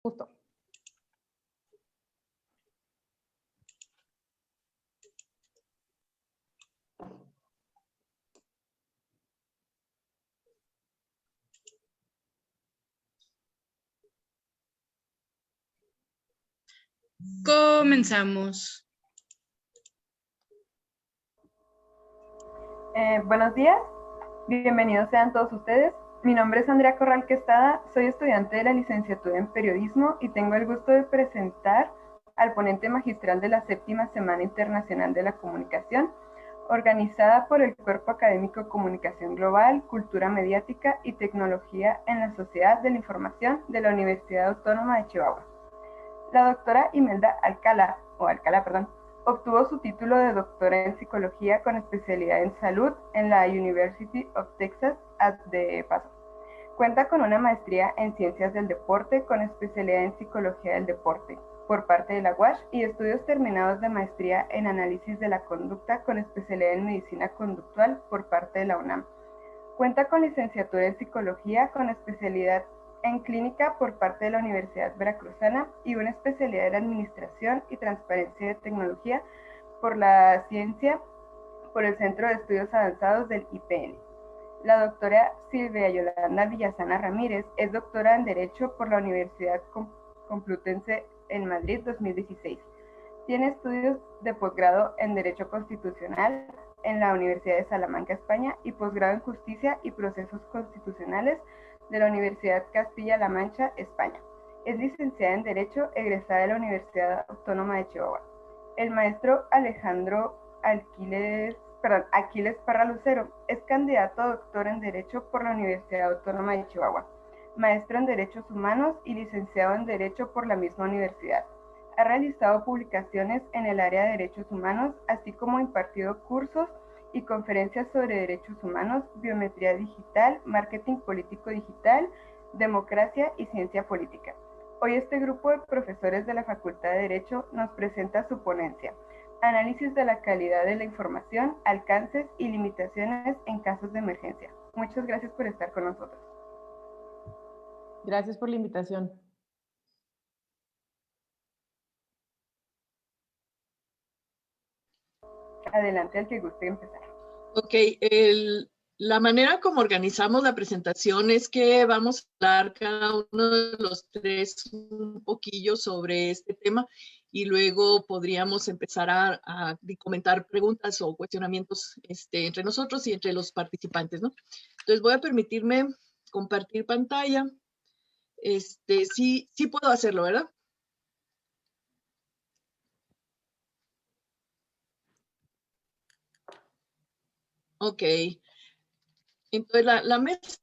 Justo. Comenzamos. Buenos días, bienvenidos sean todos ustedes. Mi nombre es Andrea Corral Questada, soy estudiante de la licenciatura en Periodismo y tengo el gusto de presentar al ponente magistral de la 7ª Semana Internacional de la Comunicación, organizada por el Cuerpo Académico Comunicación Global, Cultura Mediática y Tecnología en la Sociedad de la Información de la Universidad Autónoma de Chihuahua. La doctora Imelda Alcalá, obtuvo su título de doctora en Psicología con especialidad en Salud en la University of Texas at The Paso. Cuenta con una maestría en Ciencias del Deporte con especialidad en Psicología del Deporte por parte de la UASH y estudios terminados de maestría en Análisis de la Conducta con especialidad en Medicina Conductual por parte de la UNAM. Cuenta con licenciatura en Psicología con especialidad en Clínica por parte de la Universidad Veracruzana y una especialidad en Administración y Transparencia de Tecnología por la Ciencia por el Centro de Estudios Avanzados del IPN. La doctora Silvia Yolanda Villasana Ramírez es doctora en Derecho por la Universidad Complutense en Madrid 2016. Tiene estudios de posgrado en Derecho Constitucional en la Universidad de Salamanca, España, y posgrado en Justicia y Procesos Constitucionales de la Universidad Castilla-La Mancha, España. Es licenciada en Derecho, egresada de la Universidad Autónoma de Chihuahua. El maestro Alejandro Aquiles Parra Lucero es candidato a doctor en Derecho por la Universidad Autónoma de Chihuahua, maestro en Derechos Humanos y licenciado en Derecho por la misma universidad. Ha realizado publicaciones en el área de derechos humanos, así como impartido cursos y conferencias sobre derechos humanos, biometría digital, marketing político digital, democracia y ciencia política. Hoy este grupo de profesores de la Facultad de Derecho nos presenta su ponencia, Análisis de la calidad de la información, alcances y limitaciones en casos de emergencia. Muchas gracias por estar con nosotros. Gracias por la invitación. Adelante, al que guste empezar. Ok, la manera como organizamos la presentación es que vamos a hablar cada uno de los tres un poquillo sobre este tema y luego podríamos empezar a comentar preguntas o cuestionamientos entre nosotros y entre los participantes, ¿no? Entonces voy a permitirme compartir pantalla. Sí puedo hacerlo, ¿verdad? Ok. Entonces, la mesa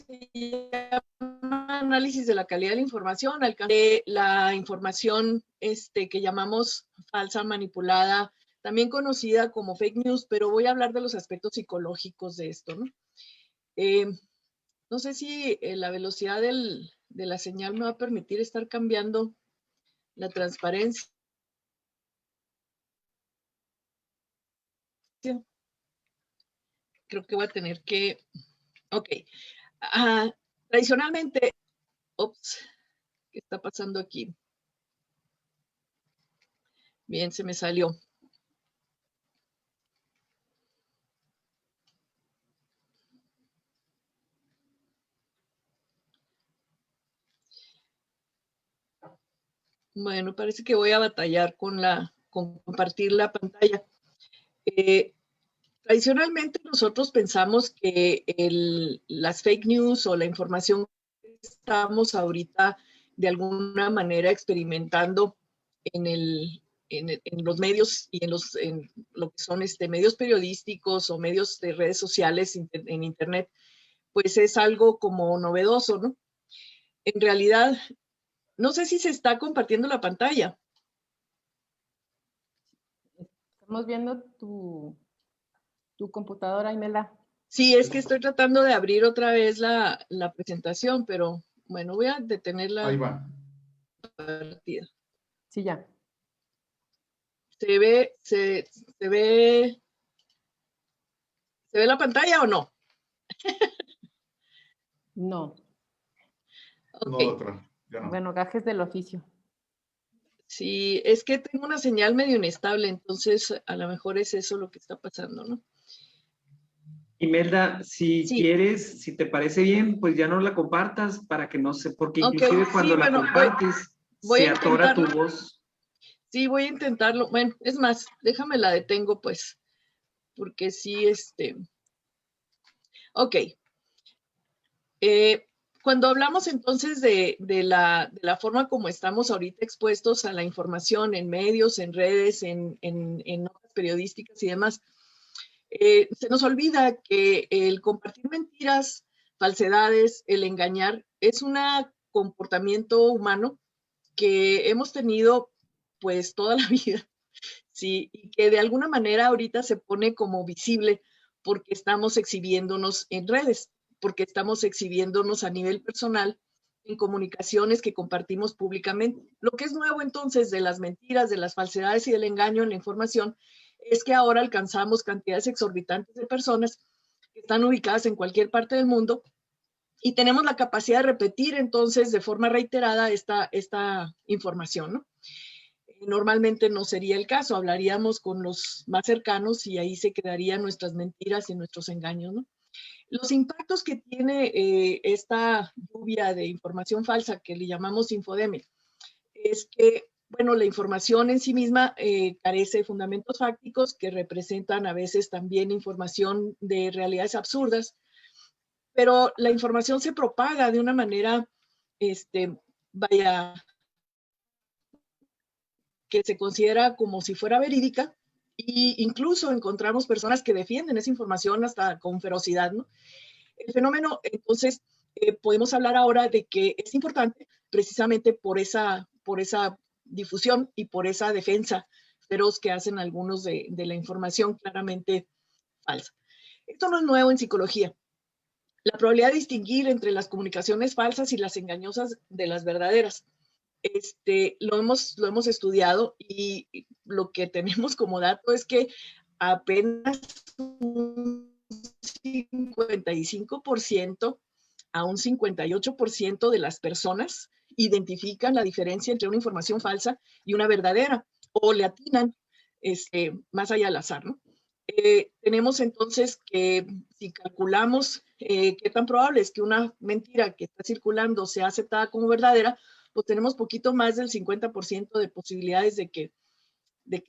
se llama análisis de la calidad de la información, alcance la información que llamamos falsa, manipulada, también conocida como fake news, pero voy a hablar de los aspectos psicológicos de esto, ¿no? No sé si la velocidad de la señal me va a permitir estar cambiando la transparencia. Creo que voy a tener que... Ok. Tradicionalmente... Ups, ¿qué está pasando aquí? Bien, se me salió. Bueno, parece que voy a batallar con compartir la pantalla. Tradicionalmente nosotros pensamos que las fake news o la información que estamos ahorita de alguna manera experimentando en los medios y en lo que son medios periodísticos o medios de redes sociales en Internet, pues es algo como novedoso, ¿no? En realidad, no sé si se está compartiendo la pantalla. Estamos viendo tu computadora, Imelda. Sí, es que estoy tratando de abrir otra vez la presentación, pero bueno, voy a detener la partida. Sí, ya. ¿Se ve la pantalla o no? No. Okay. No, doctora. Yo no. Bueno, gajes del oficio. Sí, es que tengo una señal medio inestable, entonces a lo mejor es eso lo que está pasando, ¿no? Imelda, si Sí. quieres, si te parece bien, pues ya no la compartas para que no se, porque Ok, inclusive cuando sí, la bueno, compartes, voy se a atora tu intentarlo. voz. Sí, voy a intentarlo. Bueno, es más, déjame la detengo, pues, porque sí, Ok. Cuando hablamos entonces de la forma como estamos ahorita expuestos a la información en medios, en redes, en notas periodísticas y demás, se nos olvida que el compartir mentiras, falsedades, el engañar, es un comportamiento humano que hemos tenido pues toda la vida, ¿sí? Y que de alguna manera ahorita se pone como visible porque estamos exhibiéndonos en redes, porque estamos exhibiéndonos a nivel personal en comunicaciones que compartimos públicamente. Lo que es nuevo entonces de las mentiras, de las falsedades y del engaño en la información es que ahora alcanzamos cantidades exorbitantes de personas que están ubicadas en cualquier parte del mundo y tenemos la capacidad de repetir entonces de forma reiterada esta información, ¿no? Normalmente no sería el caso, hablaríamos con los más cercanos y ahí se quedarían nuestras mentiras y nuestros engaños, ¿no? Los impactos que tiene esta lluvia de información falsa que le llamamos infodemia es que, bueno, la información en sí misma carece de fundamentos fácticos que representan a veces también información de realidades absurdas, pero la información se propaga de una manera, vaya, que se considera como si fuera verídica, e incluso encontramos personas que defienden esa información hasta con ferocidad, ¿no? El fenómeno, entonces, podemos hablar ahora de que es importante precisamente por esa difusión y por esa defensa feroz que hacen algunos de la información claramente falsa. Esto no es nuevo en psicología. La probabilidad de distinguir entre las comunicaciones falsas y las engañosas de las verdaderas. Lo hemos estudiado y lo que tenemos como dato es que apenas un 55% a un 58% de las personas identifican la diferencia entre una información falsa y una verdadera o le atinan más allá del azar, ¿no? Tenemos entonces que si calculamos qué tan probable es que una mentira que está circulando sea aceptada como verdadera, pues tenemos poquito más del 50% de posibilidades de que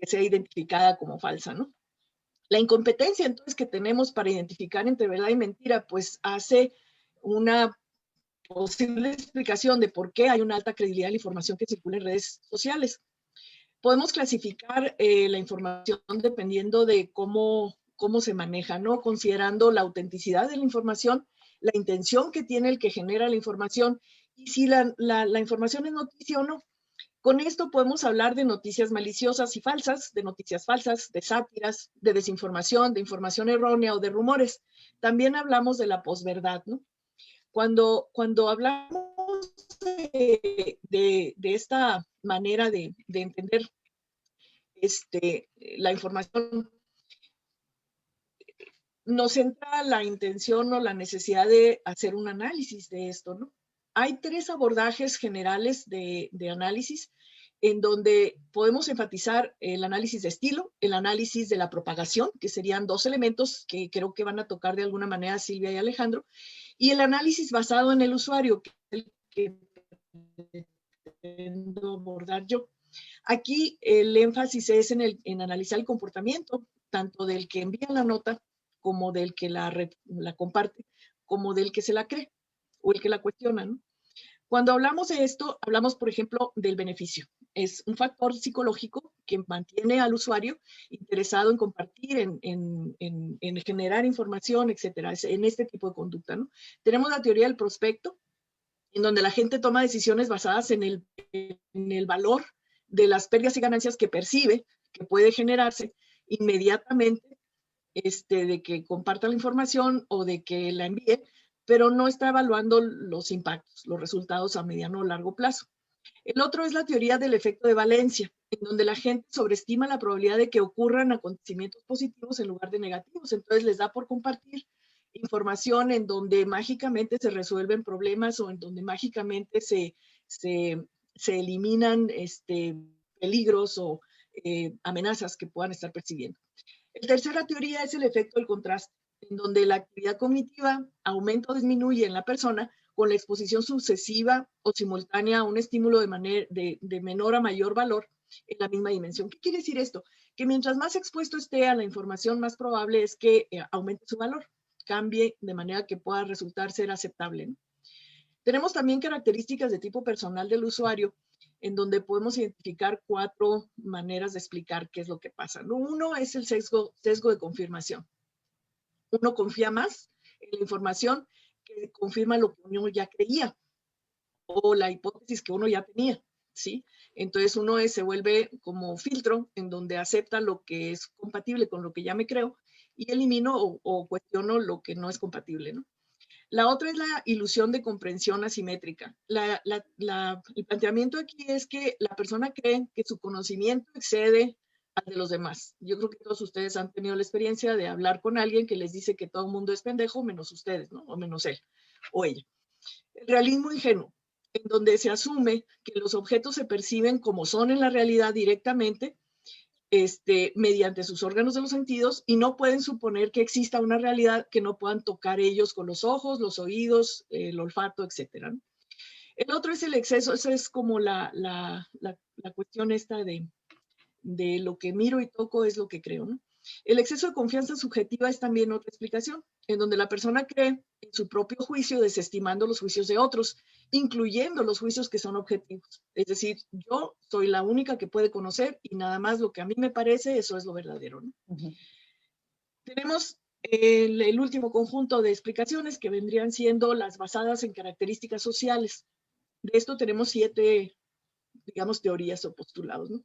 sea identificada como falsa, ¿no? La incompetencia entonces que tenemos para identificar entre verdad y mentira, pues hace una posible explicación de por qué hay una alta credibilidad de la información que circula en redes sociales. Podemos clasificar la información dependiendo de cómo se maneja, ¿no? Considerando la autenticidad de la información, la intención que tiene el que genera la información y si la información es noticia o no. Con esto podemos hablar de noticias maliciosas y falsas, de noticias falsas, de sátiras, de desinformación, de información errónea o de rumores. También hablamos de la posverdad, ¿no? Cuando hablamos de esta manera de entender la información, nos entra la intención o la necesidad de hacer un análisis de esto, ¿no? Hay tres abordajes generales de análisis en donde podemos enfatizar el análisis de estilo, el análisis de la propagación, que serían dos elementos que creo que van a tocar de alguna manera Silvia y Alejandro, y el análisis basado en el usuario, que es el que pretendo abordar yo. Aquí el énfasis es en analizar el comportamiento, tanto del que envía la nota, como del que la comparte, como del que se la cree, o el que la cuestiona, ¿no? Cuando hablamos de esto, hablamos, por ejemplo, del beneficio. Es un factor psicológico que mantiene al usuario interesado en compartir, en generar información, etcétera, en este tipo de conducta, ¿no? Tenemos la teoría del prospecto, en donde la gente toma decisiones basadas en el valor de las pérdidas y ganancias que percibe, que puede generarse inmediatamente de que comparta la información o de que la envíe, pero no está evaluando los impactos, los resultados a mediano o largo plazo. El otro es la teoría del efecto de valencia, en donde la gente sobreestima la probabilidad de que ocurran acontecimientos positivos en lugar de negativos. Entonces les da por compartir información en donde mágicamente se resuelven problemas o en donde mágicamente se se eliminan peligros o amenazas que puedan estar percibiendo. La tercera teoría es el efecto del contraste, en donde la actividad cognitiva aumenta o disminuye en la persona con la exposición sucesiva o simultánea a un estímulo de menor a mayor valor en la misma dimensión. ¿Qué quiere decir esto? Que mientras más expuesto esté a la información, más probable es que aumente su valor, cambie de manera que pueda resultar ser aceptable, ¿no? Tenemos también características de tipo personal del usuario, en donde podemos identificar 4 maneras de explicar qué es lo que pasa, ¿no? Uno es el sesgo de confirmación. Uno confía más en la información que confirma lo que uno ya creía o la hipótesis que uno ya tenía, ¿sí? Entonces uno se vuelve como filtro en donde acepta lo que es compatible con lo que ya me creo y elimino o cuestiono lo que no es compatible, ¿no? La otra es la ilusión de comprensión asimétrica. El planteamiento aquí es que la persona cree que su conocimiento excede al de los demás. Yo creo que todos ustedes han tenido la experiencia de hablar con alguien que les dice que todo el mundo es pendejo, menos ustedes, ¿no? O menos él o ella. El realismo ingenuo, en donde se asume que los objetos se perciben como son en la realidad directamente, mediante sus órganos de los sentidos, y no pueden suponer que exista una realidad que no puedan tocar ellos con los ojos, los oídos, el olfato, etc. El otro es el exceso, eso es como la cuestión esta de lo que miro y toco es lo que creo, ¿no? El exceso de confianza subjetiva es también otra explicación, en donde la persona cree en su propio juicio, desestimando los juicios de otros, incluyendo los juicios que son objetivos. Es decir, yo soy la única que puede conocer y nada más lo que a mí me parece, eso es lo verdadero, ¿no? Tenemos el último conjunto de explicaciones que vendrían siendo las basadas en características sociales. De esto tenemos 7, digamos, teorías o postulados, ¿no?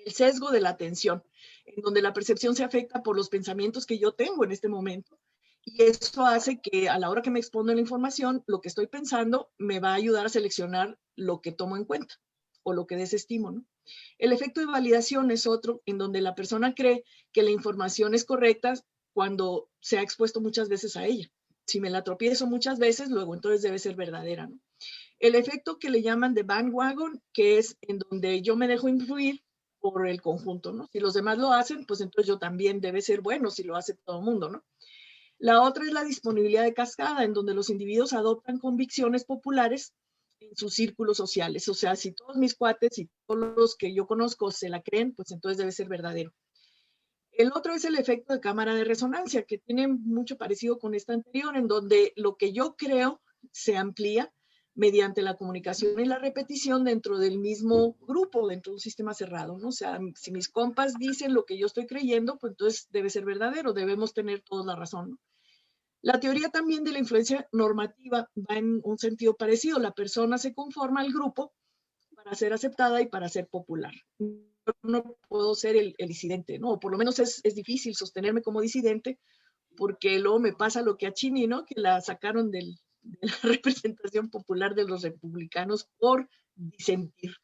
El sesgo de la atención, en donde la percepción se afecta por los pensamientos que yo tengo en este momento, y eso hace que a la hora que me expongo la información, lo que estoy pensando me va a ayudar a seleccionar lo que tomo en cuenta o lo que desestimo, ¿no? El efecto de validación es otro, en donde la persona cree que la información es correcta cuando se ha expuesto muchas veces a ella. Si me la tropiezo muchas veces, luego entonces debe ser verdadera, ¿no? El efecto que le llaman de bandwagon, que es en donde yo me dejo influir por el conjunto, ¿no? Si los demás lo hacen, pues entonces yo también debe ser bueno si lo hace todo el mundo, ¿no? La otra es la disponibilidad de cascada, en donde los individuos adoptan convicciones populares en sus círculos sociales. O sea, si todos mis cuates y todos los que yo conozco se la creen, pues entonces debe ser verdadero. El otro es el efecto de cámara de resonancia, que tiene mucho parecido con esta anterior, en donde lo que yo creo se amplía mediante la comunicación y la repetición dentro del mismo grupo, dentro de un sistema cerrado, ¿no? O sea, si mis compas dicen lo que yo estoy creyendo, pues entonces debe ser verdadero, debemos tener todos la razón, ¿no? La teoría también de la influencia normativa va en un sentido parecido. La persona se conforma al grupo para ser aceptada y para ser popular. No puedo ser el disidente, ¿no? O por lo menos es difícil sostenerme como disidente, porque luego me pasa lo que a Chini, ¿no? Que la sacaron de la representación popular de los republicanos por disentir.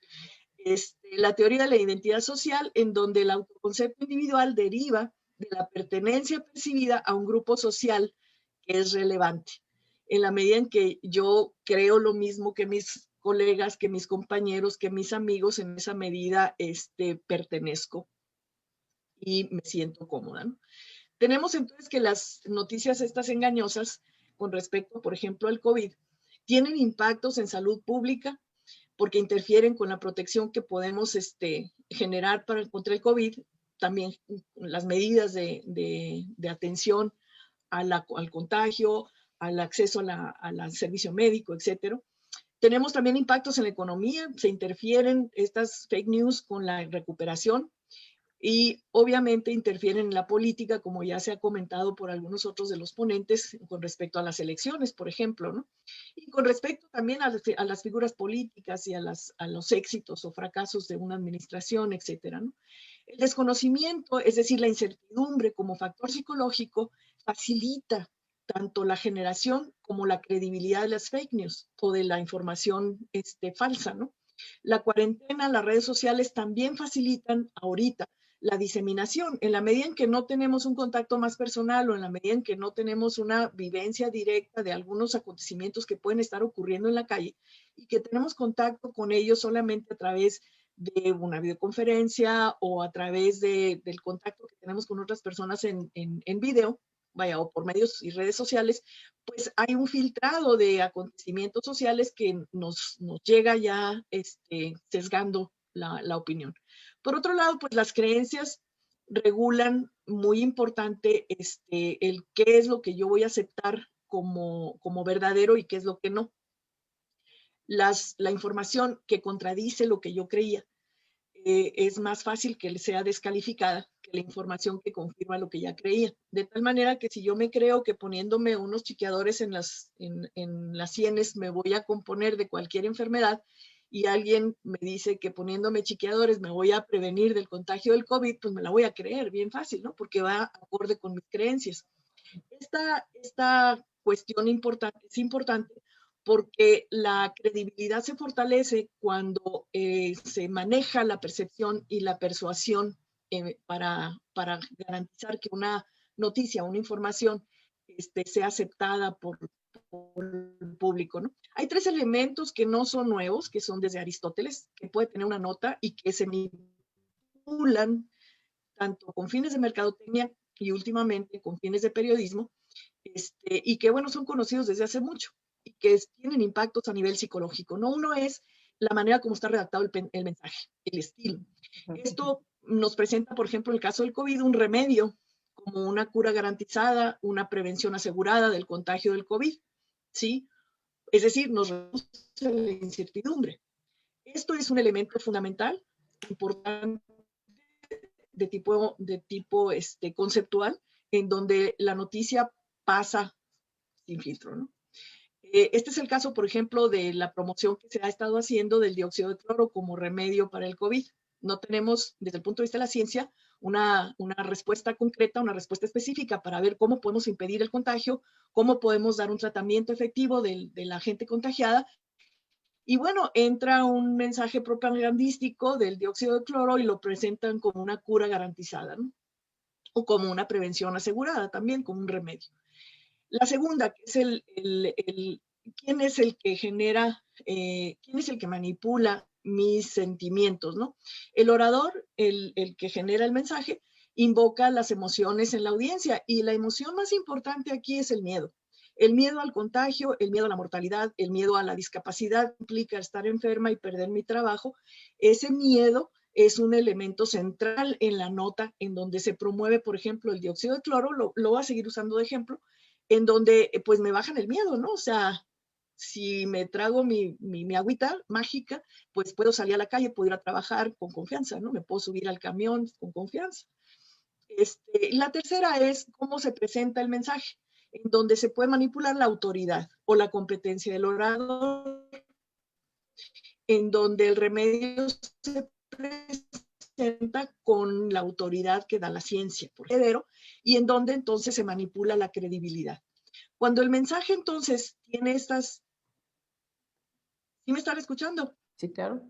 La teoría de la identidad social, en donde el autoconcepto individual deriva de la pertenencia percibida a un grupo social que es relevante. En la medida en que yo creo lo mismo que mis colegas, que mis compañeros, que mis amigos, en esa medida pertenezco y me siento cómoda, ¿no? Tenemos entonces que las noticias estas engañosas con respecto, por ejemplo, al COVID, tienen impactos en salud pública porque interfieren con la protección que podemos generar contra el COVID, también las medidas de atención al contagio, al acceso al servicio médico, etcétera. Tenemos también impactos en la economía, se interfieren estas fake news con la recuperación y obviamente interfieren en la política, como ya se ha comentado por algunos otros de los ponentes con respecto a las elecciones, por ejemplo, ¿no? Y con respecto también a las figuras políticas y a los éxitos o fracasos de una administración, etcétera, ¿no? El desconocimiento, es decir, la incertidumbre como factor psicológico, facilita tanto la generación como la credibilidad de las fake news o de la información falsa, ¿no? La cuarentena, las redes sociales también facilitan ahorita la diseminación. En la medida en que no tenemos un contacto más personal o en la medida en que no tenemos una vivencia directa de algunos acontecimientos que pueden estar ocurriendo en la calle y que tenemos contacto con ellos solamente a través de una videoconferencia o a través del contacto que tenemos con otras personas en video, vaya, o por medios y redes sociales, pues hay un filtrado de acontecimientos sociales que nos llega ya sesgando la opinión. Por otro lado, pues las creencias regulan muy importante el qué es lo que yo voy a aceptar como verdadero y qué es lo que no. La información que contradice lo que yo creía es más fácil que sea descalificada que la información que confirma lo que ya creía. De tal manera que si yo me creo que poniéndome unos chiqueadores en las sienes me voy a componer de cualquier enfermedad y alguien me dice que poniéndome chiqueadores me voy a prevenir del contagio del COVID, pues me la voy a creer bien fácil, ¿no? Porque va acorde con mis creencias. Esta cuestión es importante porque la credibilidad se fortalece cuando se maneja la percepción y la persuasión para garantizar que una noticia, una información sea aceptada por el público, ¿no? Hay 3 elementos que no son nuevos, que son desde Aristóteles, que puede tener una nota y que se manipulan tanto con fines de mercadotecnia y últimamente con fines de periodismo, y que, bueno, son conocidos desde hace mucho y que tienen impactos a nivel psicológico, ¿no? Uno es la manera como está redactado el mensaje, el estilo. Esto nos presenta, por ejemplo, en el caso del COVID, un remedio como una cura garantizada, una prevención asegurada del contagio del COVID, ¿sí? Es decir, nos reduce la incertidumbre. Esto es un elemento fundamental, importante, de tipo conceptual, en donde la noticia pasa sin filtro, ¿no? Este es el caso, por ejemplo, de la promoción que se ha estado haciendo del dióxido de cloro como remedio para el COVID. No tenemos, desde el punto de vista de la ciencia, una respuesta concreta, una respuesta específica para ver cómo podemos impedir el contagio, cómo podemos dar un tratamiento efectivo de la gente contagiada. Y bueno, entra un mensaje propagandístico del dióxido de cloro y lo presentan como una cura garantizada, ¿no? O como una prevención asegurada también, como un remedio. La segunda, que es quién es el que genera, quién es el que manipula mis sentimientos, ¿no? El orador, el que genera el mensaje, invoca las emociones en la audiencia y la emoción más importante aquí es el miedo. El miedo al contagio, el miedo a la mortalidad, el miedo a la discapacidad, implica estar enferma y perder mi trabajo. Ese miedo es un elemento central en la nota en donde se promueve, por ejemplo, el dióxido de cloro, lo voy a seguir usando de ejemplo, en donde pues me bajan el miedo, ¿no? O sea, si me trago mi agüita mágica, pues puedo salir a la calle, puedo ir a trabajar con confianza, ¿no? Me puedo subir al camión con confianza. La tercera es cómo se presenta el mensaje, en donde se puede manipular la autoridad o la competencia del orador, en donde el remedio se presenta con la autoridad que da la ciencia, por heredero, y en donde entonces se manipula la credibilidad. Cuando el mensaje entonces tiene estas... ¿Sí me están escuchando? Sí, claro.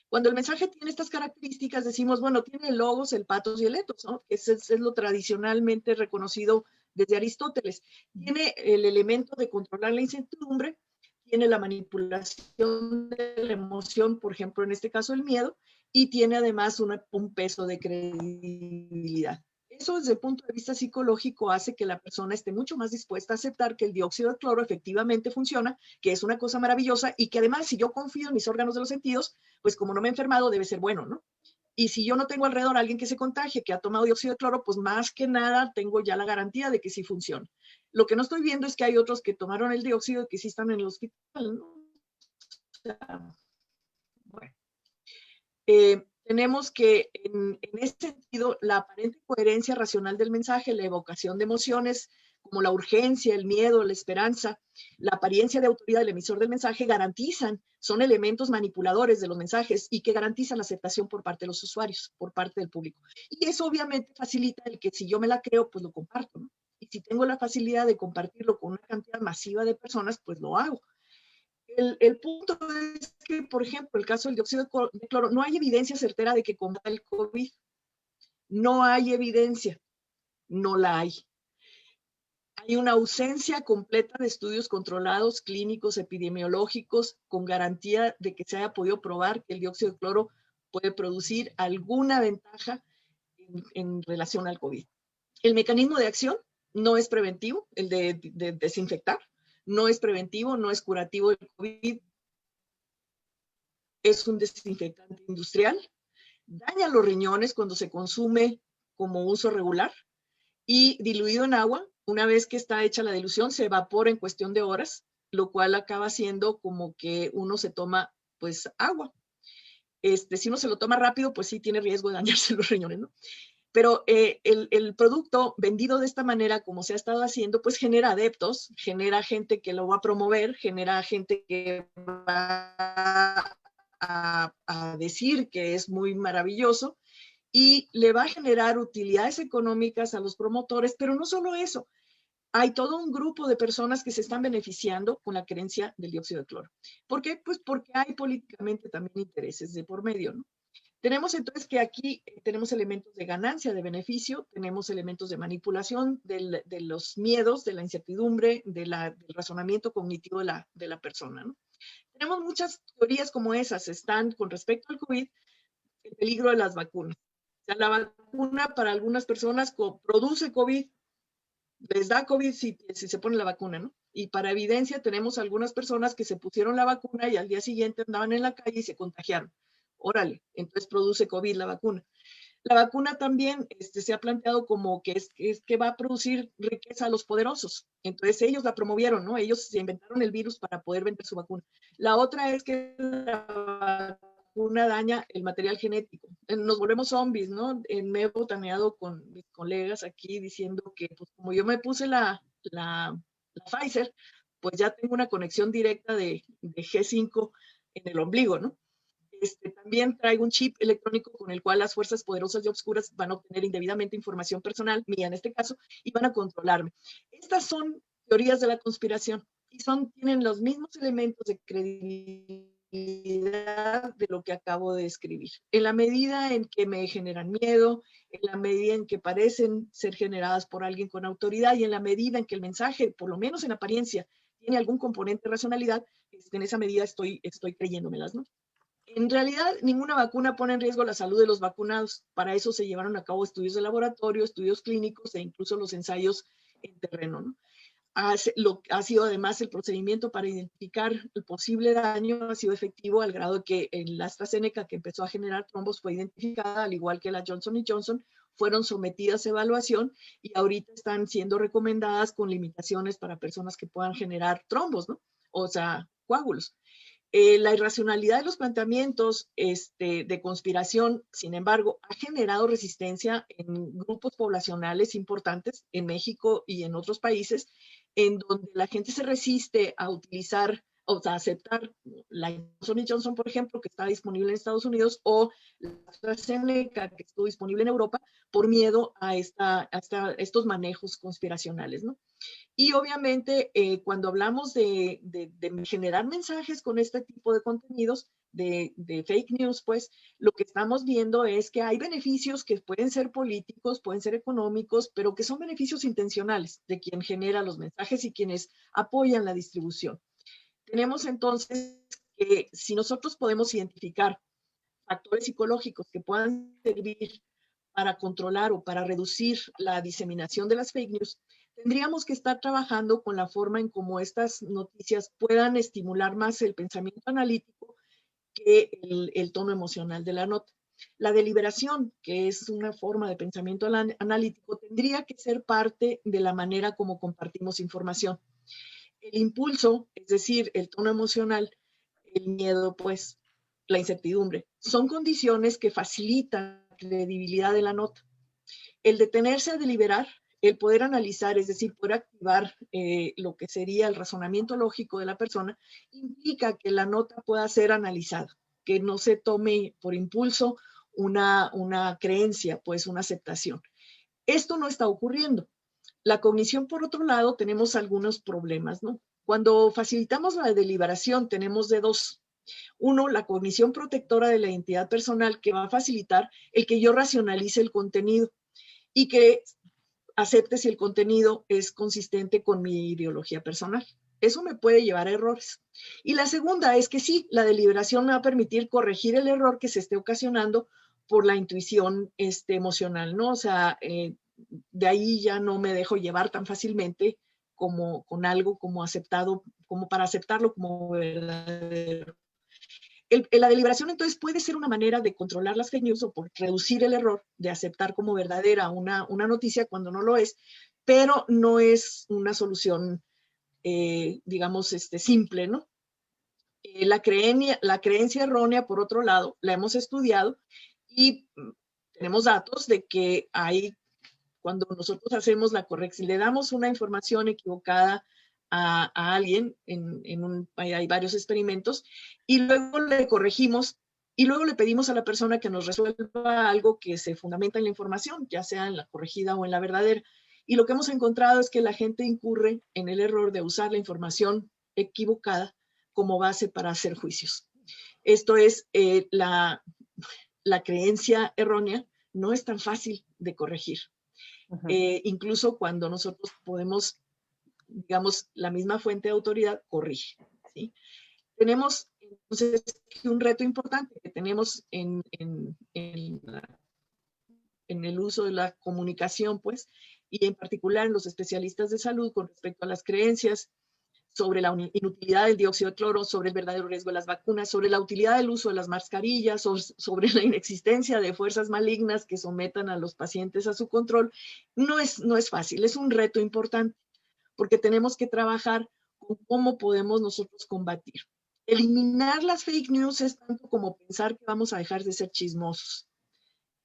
Cuando el mensaje tiene estas características, decimos, bueno, tiene el logos, el patos y el etos, ¿no? Ese es lo tradicionalmente reconocido desde Aristóteles. Tiene el elemento de controlar la incertidumbre, tiene la manipulación de la emoción, por ejemplo, en este caso el miedo, y tiene además un peso de credibilidad. Eso desde el punto de vista psicológico hace que la persona esté mucho más dispuesta a aceptar que el dióxido de cloro efectivamente funciona, que es una cosa maravillosa y que además si yo confío en mis órganos de los sentidos, pues como no me he enfermado debe ser bueno, ¿no? Y si yo no tengo alrededor a alguien que se contagie, que ha tomado dióxido de cloro, pues más que nada tengo ya la garantía de que sí funciona. Lo que no estoy viendo es que hay otros que tomaron el dióxido y que sí están en el hospital, ¿no? O sea, bueno. Tenemos que, en ese sentido, la aparente coherencia racional del mensaje, la evocación de emociones como la urgencia, el miedo, la esperanza, la apariencia de autoridad del emisor del mensaje garantizan, son elementos manipuladores de los mensajes y que garantizan la aceptación por parte de los usuarios, por parte del público. Y eso obviamente facilita el que si yo me la creo, pues lo comparto, ¿no? Y si tengo la facilidad de compartirlo con una cantidad masiva de personas, pues lo hago. El punto es que, por ejemplo, el caso del dióxido de cloro, no hay evidencia certera de que combata el COVID. No hay evidencia, no la hay. Hay una ausencia completa de estudios controlados, clínicos, epidemiológicos, con garantía de que se haya podido probar que el dióxido de cloro puede producir alguna ventaja en relación al COVID. El mecanismo de acción no es preventivo, el de desinfectar, no es preventivo, no es curativo del COVID, es un desinfectante industrial, daña los riñones cuando se consume como uso regular y diluido en agua, una vez que está hecha la dilución, se evapora en cuestión de horas, lo cual acaba siendo como que uno se toma pues agua. Si uno se lo toma rápido, pues sí tiene riesgo de dañarse los riñones, ¿no? Pero el producto vendido de esta manera, como se ha estado haciendo, pues genera adeptos, genera gente que lo va a promover, genera gente que va a decir que es muy maravilloso y le va a generar utilidades económicas a los promotores, pero no solo eso. Hay todo un grupo de personas que se están beneficiando con la creencia del dióxido de cloro. ¿Por qué? Pues porque hay políticamente también intereses de por medio, ¿no? Tenemos entonces que aquí tenemos elementos de ganancia, de beneficio, tenemos elementos de manipulación de los miedos, de la incertidumbre, del razonamiento cognitivo de la persona, ¿no? Tenemos muchas teorías como esas, están con respecto al COVID, el peligro de las vacunas. O sea, la vacuna para algunas personas produce COVID, les da COVID si se pone la vacuna, ¿no? Y para evidencia tenemos algunas personas que se pusieron la vacuna y al día siguiente andaban en la calle y se contagiaron. Órale, entonces produce COVID la vacuna. La vacuna también se ha planteado como que es que va a producir riqueza a los poderosos. Entonces ellos la promovieron, ¿no? Ellos se inventaron el virus para poder vender su vacuna. La otra es que la vacuna daña el material genético. Nos volvemos zombies, ¿no? Me he botaneado con mis colegas aquí diciendo que pues como yo me puse la Pfizer, pues ya tengo una conexión directa de G5 en el ombligo, ¿no? También traigo un chip electrónico con el cual las fuerzas poderosas y obscuras van a obtener indebidamente información personal, mía en este caso, y van a controlarme. Estas son teorías de la conspiración y tienen los mismos elementos de credibilidad de lo que acabo de escribir. En la medida en que me generan miedo, en la medida en que parecen ser generadas por alguien con autoridad y en la medida en que el mensaje, por lo menos en apariencia, tiene algún componente de racionalidad, en esa medida estoy creyéndomelas, ¿no? En realidad, ninguna vacuna pone en riesgo la salud de los vacunados. Para eso se llevaron a cabo estudios de laboratorio, estudios clínicos e incluso los ensayos en terreno, ¿no? Ha sido además el procedimiento para identificar el posible daño, ha sido efectivo al grado de que la AstraZeneca, que empezó a generar trombos, fue identificada, al igual que la Johnson & Johnson, fueron sometidas a evaluación y ahorita están siendo recomendadas con limitaciones para personas que puedan generar trombos, ¿no? O sea, coágulos. La irracionalidad de los planteamientos de conspiración, sin embargo, ha generado resistencia en grupos poblacionales importantes en México y en otros países, en donde la gente se resiste a utilizar, o sea, aceptar la Johnson & Johnson, por ejemplo, que está disponible en Estados Unidos, o la AstraZeneca, que estuvo disponible en Europa, por miedo a estos manejos conspiracionales, ¿no? Y obviamente cuando hablamos de generar mensajes con este tipo de contenidos, de fake news, pues lo que estamos viendo es que hay beneficios que pueden ser políticos, pueden ser económicos, pero que son beneficios intencionales de quien genera los mensajes y quienes apoyan la distribución. Tenemos entonces que si nosotros podemos identificar factores psicológicos que puedan servir para controlar o para reducir la diseminación de las fake news, tendríamos que estar trabajando con la forma en cómo estas noticias puedan estimular más el pensamiento analítico que el tono emocional de la nota. La deliberación, que es una forma de pensamiento analítico, tendría que ser parte de la manera como compartimos información. El impulso, es decir, el tono emocional, el miedo, pues, la incertidumbre, son condiciones que facilitan la credibilidad de la nota. El detenerse a deliberar, el poder analizar, es decir, poder activar lo que sería el razonamiento lógico de la persona, implica que la nota pueda ser analizada, que no se tome por impulso una creencia, pues una aceptación. Esto no está ocurriendo. La cognición, por otro lado, tenemos algunos problemas, ¿no? Cuando facilitamos la deliberación, tenemos de dos Uno, la cognición protectora de la identidad personal, que va a facilitar el que yo racionalice el contenido y que acepte si el contenido es consistente con mi ideología personal. Eso me puede llevar a errores. Y la segunda es que sí, la deliberación me va a permitir corregir el error que se esté ocasionando por la intuición emocional, ¿no? O sea, de ahí ya no me dejo llevar tan fácilmente como con algo como aceptado, como para aceptarlo como verdadero. La deliberación entonces puede ser una manera de controlar las fake news o por reducir el error de aceptar como verdadera una noticia cuando no lo es, pero no es una solución, digamos, simple, ¿no? La creencia errónea, por otro lado, la hemos estudiado y tenemos datos de que cuando nosotros hacemos la corrección, le damos una información equivocada a alguien, hay varios experimentos, y luego le corregimos y luego le pedimos a la persona que nos resuelva algo que se fundamenta en la información, ya sea en la corregida o en la verdadera. Y lo que hemos encontrado es que la gente incurre en el error de usar la información equivocada como base para hacer juicios. Esto es, la creencia errónea no es tan fácil de corregir. Incluso cuando nosotros podemos, digamos, la misma fuente de autoridad corrige, ¿sí? Tenemos entonces un reto importante que tenemos en el uso de la comunicación, pues, y en particular en los especialistas de salud con respecto a las creencias sobre la inutilidad del dióxido de cloro, sobre el verdadero riesgo de las vacunas, sobre la utilidad del uso de las mascarillas, sobre la inexistencia de fuerzas malignas que sometan a los pacientes a su control. No es fácil, es un reto importante, porque tenemos que trabajar con cómo podemos nosotros combatir. Eliminar las fake news es tanto como pensar que vamos a dejar de ser chismosos,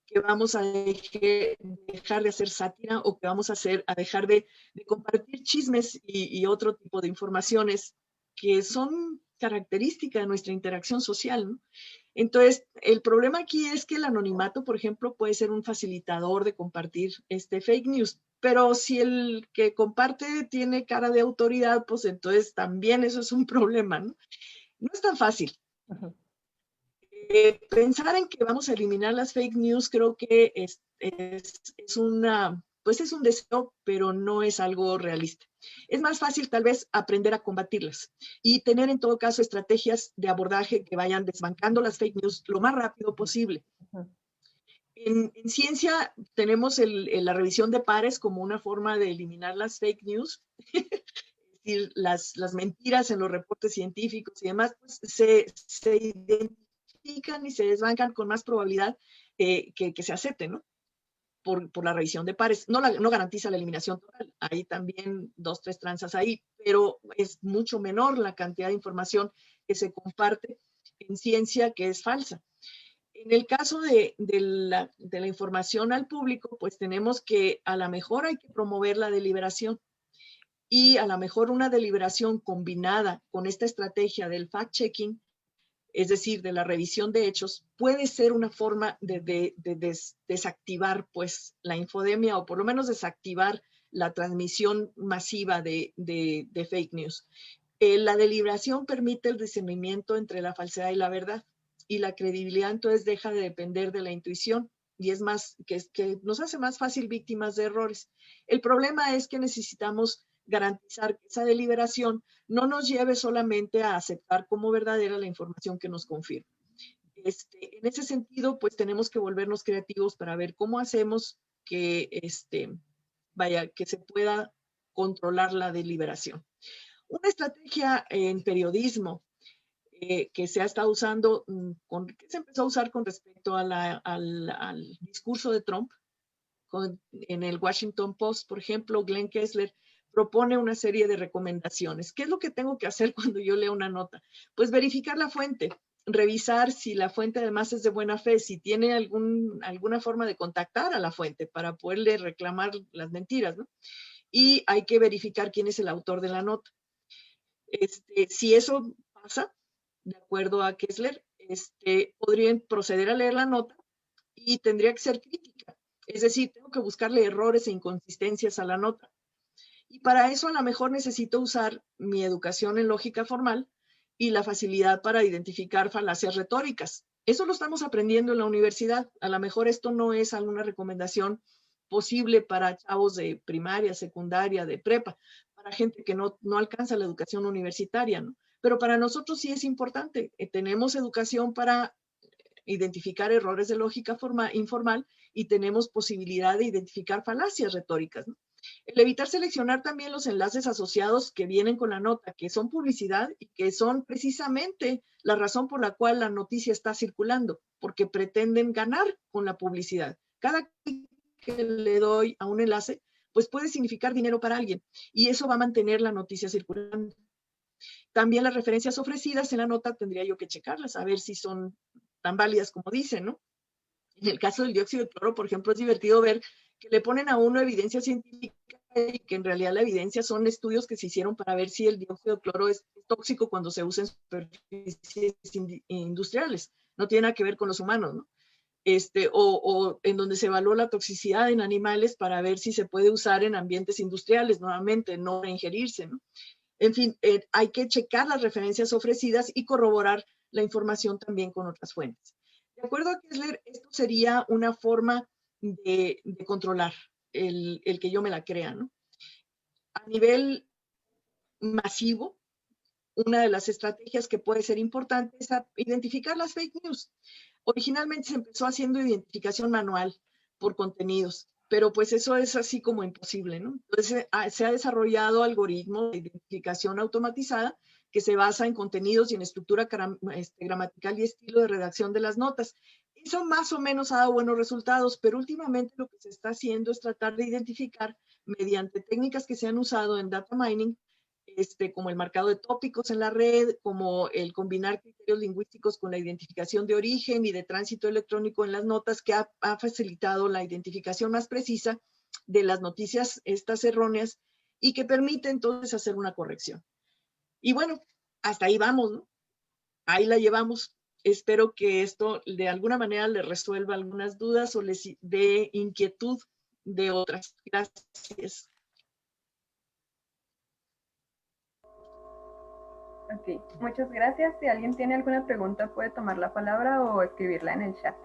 que vamos a dejar de hacer sátira o que vamos a dejar de compartir chismes y otro tipo de informaciones que son características de nuestra interacción social, ¿no? Entonces, el problema aquí es que el anonimato, por ejemplo, puede ser un facilitador de compartir fake news, pero si el que comparte tiene cara de autoridad, pues entonces también eso es un problema, ¿no? No es tan fácil. Pensar en que vamos a eliminar las fake news creo que es un deseo, pero no es algo realista. Es más fácil tal vez aprender a combatirlas y tener en todo caso estrategias de abordaje que vayan desbancando las fake news lo más rápido posible. En ciencia tenemos la revisión de pares como una forma de eliminar las fake news. Es decir, las mentiras en los reportes científicos y demás, pues, se identifican y se desbancan con más probabilidad que se acepten, ¿no? Por la revisión de pares. No garantiza la eliminación total. Hay también 2, 3 tranzas ahí, pero es mucho menor la cantidad de información que se comparte en ciencia que es falsa. En el caso de la información al público, pues tenemos que a lo mejor hay que promover la deliberación y a lo mejor una deliberación combinada con esta estrategia del fact-checking, es decir, de la revisión de hechos, puede ser una forma de desactivar pues la infodemia o por lo menos desactivar la transmisión masiva de fake news. La deliberación permite el discernimiento entre la falsedad y la verdad y la credibilidad entonces deja de depender de la intuición y es más, que nos hace más fácil víctimas de errores. El problema es que necesitamos garantizar que esa deliberación no nos lleve solamente a aceptar como verdadera la información que nos confirma. En ese sentido, pues tenemos que volvernos creativos para ver cómo hacemos que, que se pueda controlar la deliberación. Una estrategia en periodismo que se ha estado usando, que se empezó a usar con respecto al discurso de Trump, en el Washington Post, por ejemplo, Glenn Kessler propone una serie de recomendaciones. ¿Qué es lo que tengo que hacer cuando yo leo una nota? Pues verificar la fuente, revisar si la fuente además es de buena fe, si tiene alguna forma de contactar a la fuente para poderle reclamar las mentiras, ¿no? Y hay que verificar quién es el autor de la nota. Si eso pasa, de acuerdo a Kessler, podrían proceder a leer la nota y tendría que ser crítica. Es decir, tengo que buscarle errores e inconsistencias a la nota. Y para eso a lo mejor necesito usar mi educación en lógica formal y la facilidad para identificar falacias retóricas. Eso lo estamos aprendiendo en la universidad. A lo mejor esto no es alguna recomendación posible para chavos de primaria, secundaria, de prepa, para gente que no alcanza la educación universitaria, ¿no? Pero para nosotros sí es importante. Tenemos educación para identificar errores de lógica informal y tenemos posibilidad de identificar falacias retóricas, ¿no? El evitar seleccionar también los enlaces asociados que vienen con la nota, que son publicidad y que son precisamente la razón por la cual la noticia está circulando, porque pretenden ganar con la publicidad. Cada clic que le doy a un enlace, pues puede significar dinero para alguien y eso va a mantener la noticia circulando. También las referencias ofrecidas en la nota tendría yo que checarlas, a ver si son tan válidas como dicen, ¿no? En el caso del dióxido de cloro, por ejemplo, es divertido ver que le ponen a uno evidencia científica y que en realidad la evidencia son estudios que se hicieron para ver si el dióxido de cloro es tóxico cuando se usa en superficies industriales. No tiene nada que ver con los humanos, ¿no? O en donde se evaluó la toxicidad en animales para ver si se puede usar en ambientes industriales, nuevamente, no ingerirse, ¿no? En fin, hay que checar las referencias ofrecidas y corroborar la información también con otras fuentes. De acuerdo a Kessler, esto sería una forma de controlar el que yo me la crea, ¿no? A nivel masivo, una de las estrategias que puede ser importante es identificar las fake news. Originalmente se empezó haciendo identificación manual por contenidos, pero pues eso es así como imposible, ¿no? Entonces se ha desarrollado algoritmos de identificación automatizada que se basa en contenidos y en estructura gramatical y estilo de redacción de las notas. Eso más o menos ha dado buenos resultados, pero últimamente lo que se está haciendo es tratar de identificar mediante técnicas que se han usado en data mining, como el marcado de tópicos en la red, como el combinar criterios lingüísticos con la identificación de origen y de tránsito electrónico en las notas, que ha facilitado la identificación más precisa de las noticias estas erróneas y que permite entonces hacer una corrección. Y bueno, hasta ahí vamos, ¿no? Ahí la llevamos. Espero que esto de alguna manera les resuelva algunas dudas o les dé inquietud de otras. Gracias. Ok, muchas gracias. Si alguien tiene alguna pregunta puede tomar la palabra o escribirla en el chat.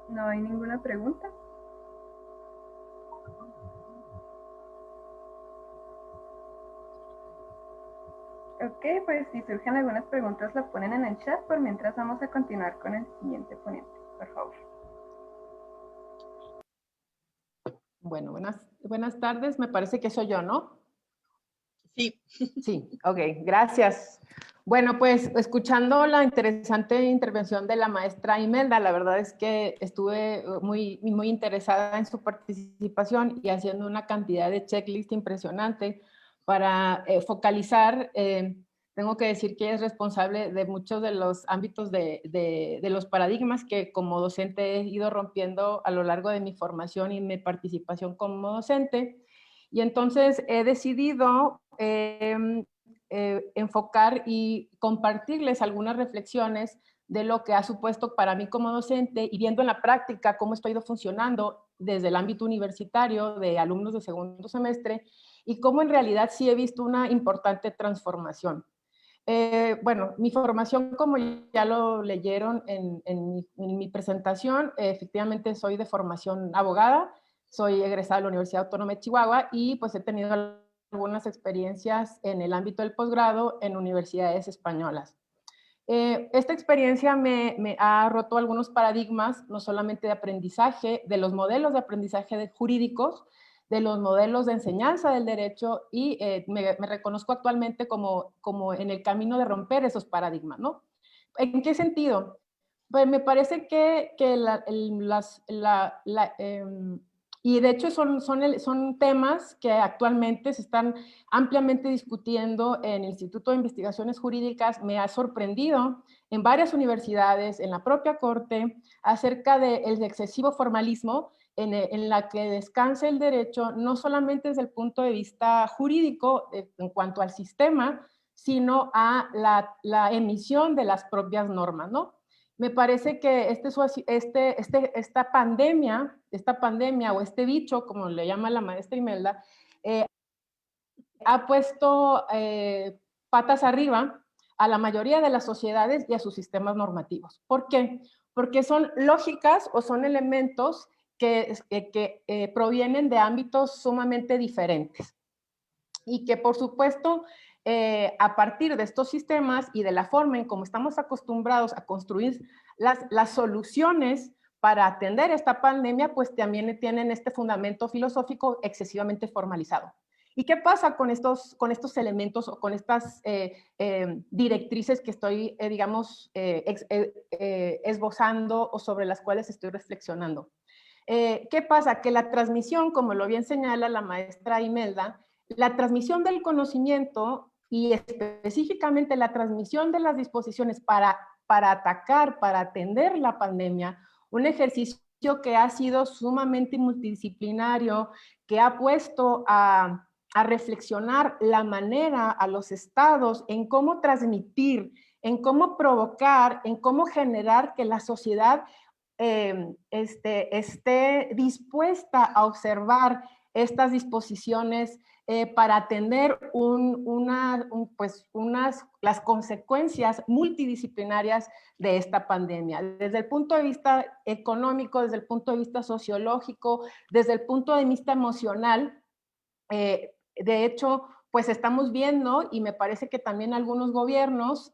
¿No hay ninguna pregunta? Ok, pues si surgen algunas preguntas la ponen en el chat, por mientras vamos a continuar con el siguiente ponente, por favor. Bueno, buenas tardes. Me parece que soy yo, ¿no? Sí. Sí, ok, gracias. Bueno, pues escuchando la interesante intervención de la maestra Imelda, la verdad es que estuve muy interesada en su participación y haciendo una cantidad de checklist impresionante para focalizar. Tengo que decir que ella es responsable de muchos de los ámbitos de los paradigmas que como docente he ido rompiendo a lo largo de mi formación y mi participación como docente. Y entonces he decidido enfocar y compartirles algunas reflexiones de lo que ha supuesto para mí como docente y viendo en la práctica cómo esto ha ido funcionando desde el ámbito universitario de alumnos de segundo semestre y cómo en realidad sí he visto una importante transformación. Bueno, mi formación, como ya lo leyeron en mi presentación, efectivamente soy de formación abogada, soy egresada de la Universidad Autónoma de Chihuahua y pues he tenido algunas experiencias en el ámbito del posgrado en universidades españolas. Esta experiencia me ha roto algunos paradigmas, no solamente de aprendizaje, de los modelos de aprendizaje jurídicos, de los modelos de enseñanza del derecho y me reconozco actualmente como en el camino de romper esos paradigmas, ¿no? ¿En qué sentido? Pues me parece que y de hecho son temas que actualmente se están ampliamente discutiendo en el Instituto de Investigaciones Jurídicas. Me ha sorprendido en varias universidades, en la propia Corte, acerca del excesivo formalismo en la que descansa el derecho, no solamente desde el punto de vista jurídico en cuanto al sistema, sino a la emisión de las propias normas, ¿no? Me parece que esta pandemia o este bicho, como le llama la maestra Imelda, ha puesto patas arriba a la mayoría de las sociedades y a sus sistemas normativos. ¿Por qué? Porque son lógicas o son elementos que provienen de ámbitos sumamente diferentes y que, por supuesto, a partir de estos sistemas y de la forma en cómo estamos acostumbrados a construir las soluciones para atender esta pandemia, pues también tienen este fundamento filosófico excesivamente formalizado. ¿Y qué pasa con estos elementos o con estas directrices que estoy, esbozando o sobre las cuales estoy reflexionando? ¿Qué pasa? Que la transmisión, como lo bien señala la maestra Imelda, la transmisión del conocimiento y específicamente la transmisión de las disposiciones para atacar, para atender la pandemia, un ejercicio que ha sido sumamente multidisciplinario, que ha puesto a reflexionar la manera a los estados en cómo transmitir, en cómo provocar, en cómo generar que la sociedad esté dispuesta a observar estas disposiciones para atender las consecuencias multidisciplinarias de esta pandemia, desde el punto de vista económico, desde el punto de vista sociológico, desde el punto de vista emocional. De hecho, pues estamos viendo, y me parece que también algunos gobiernos,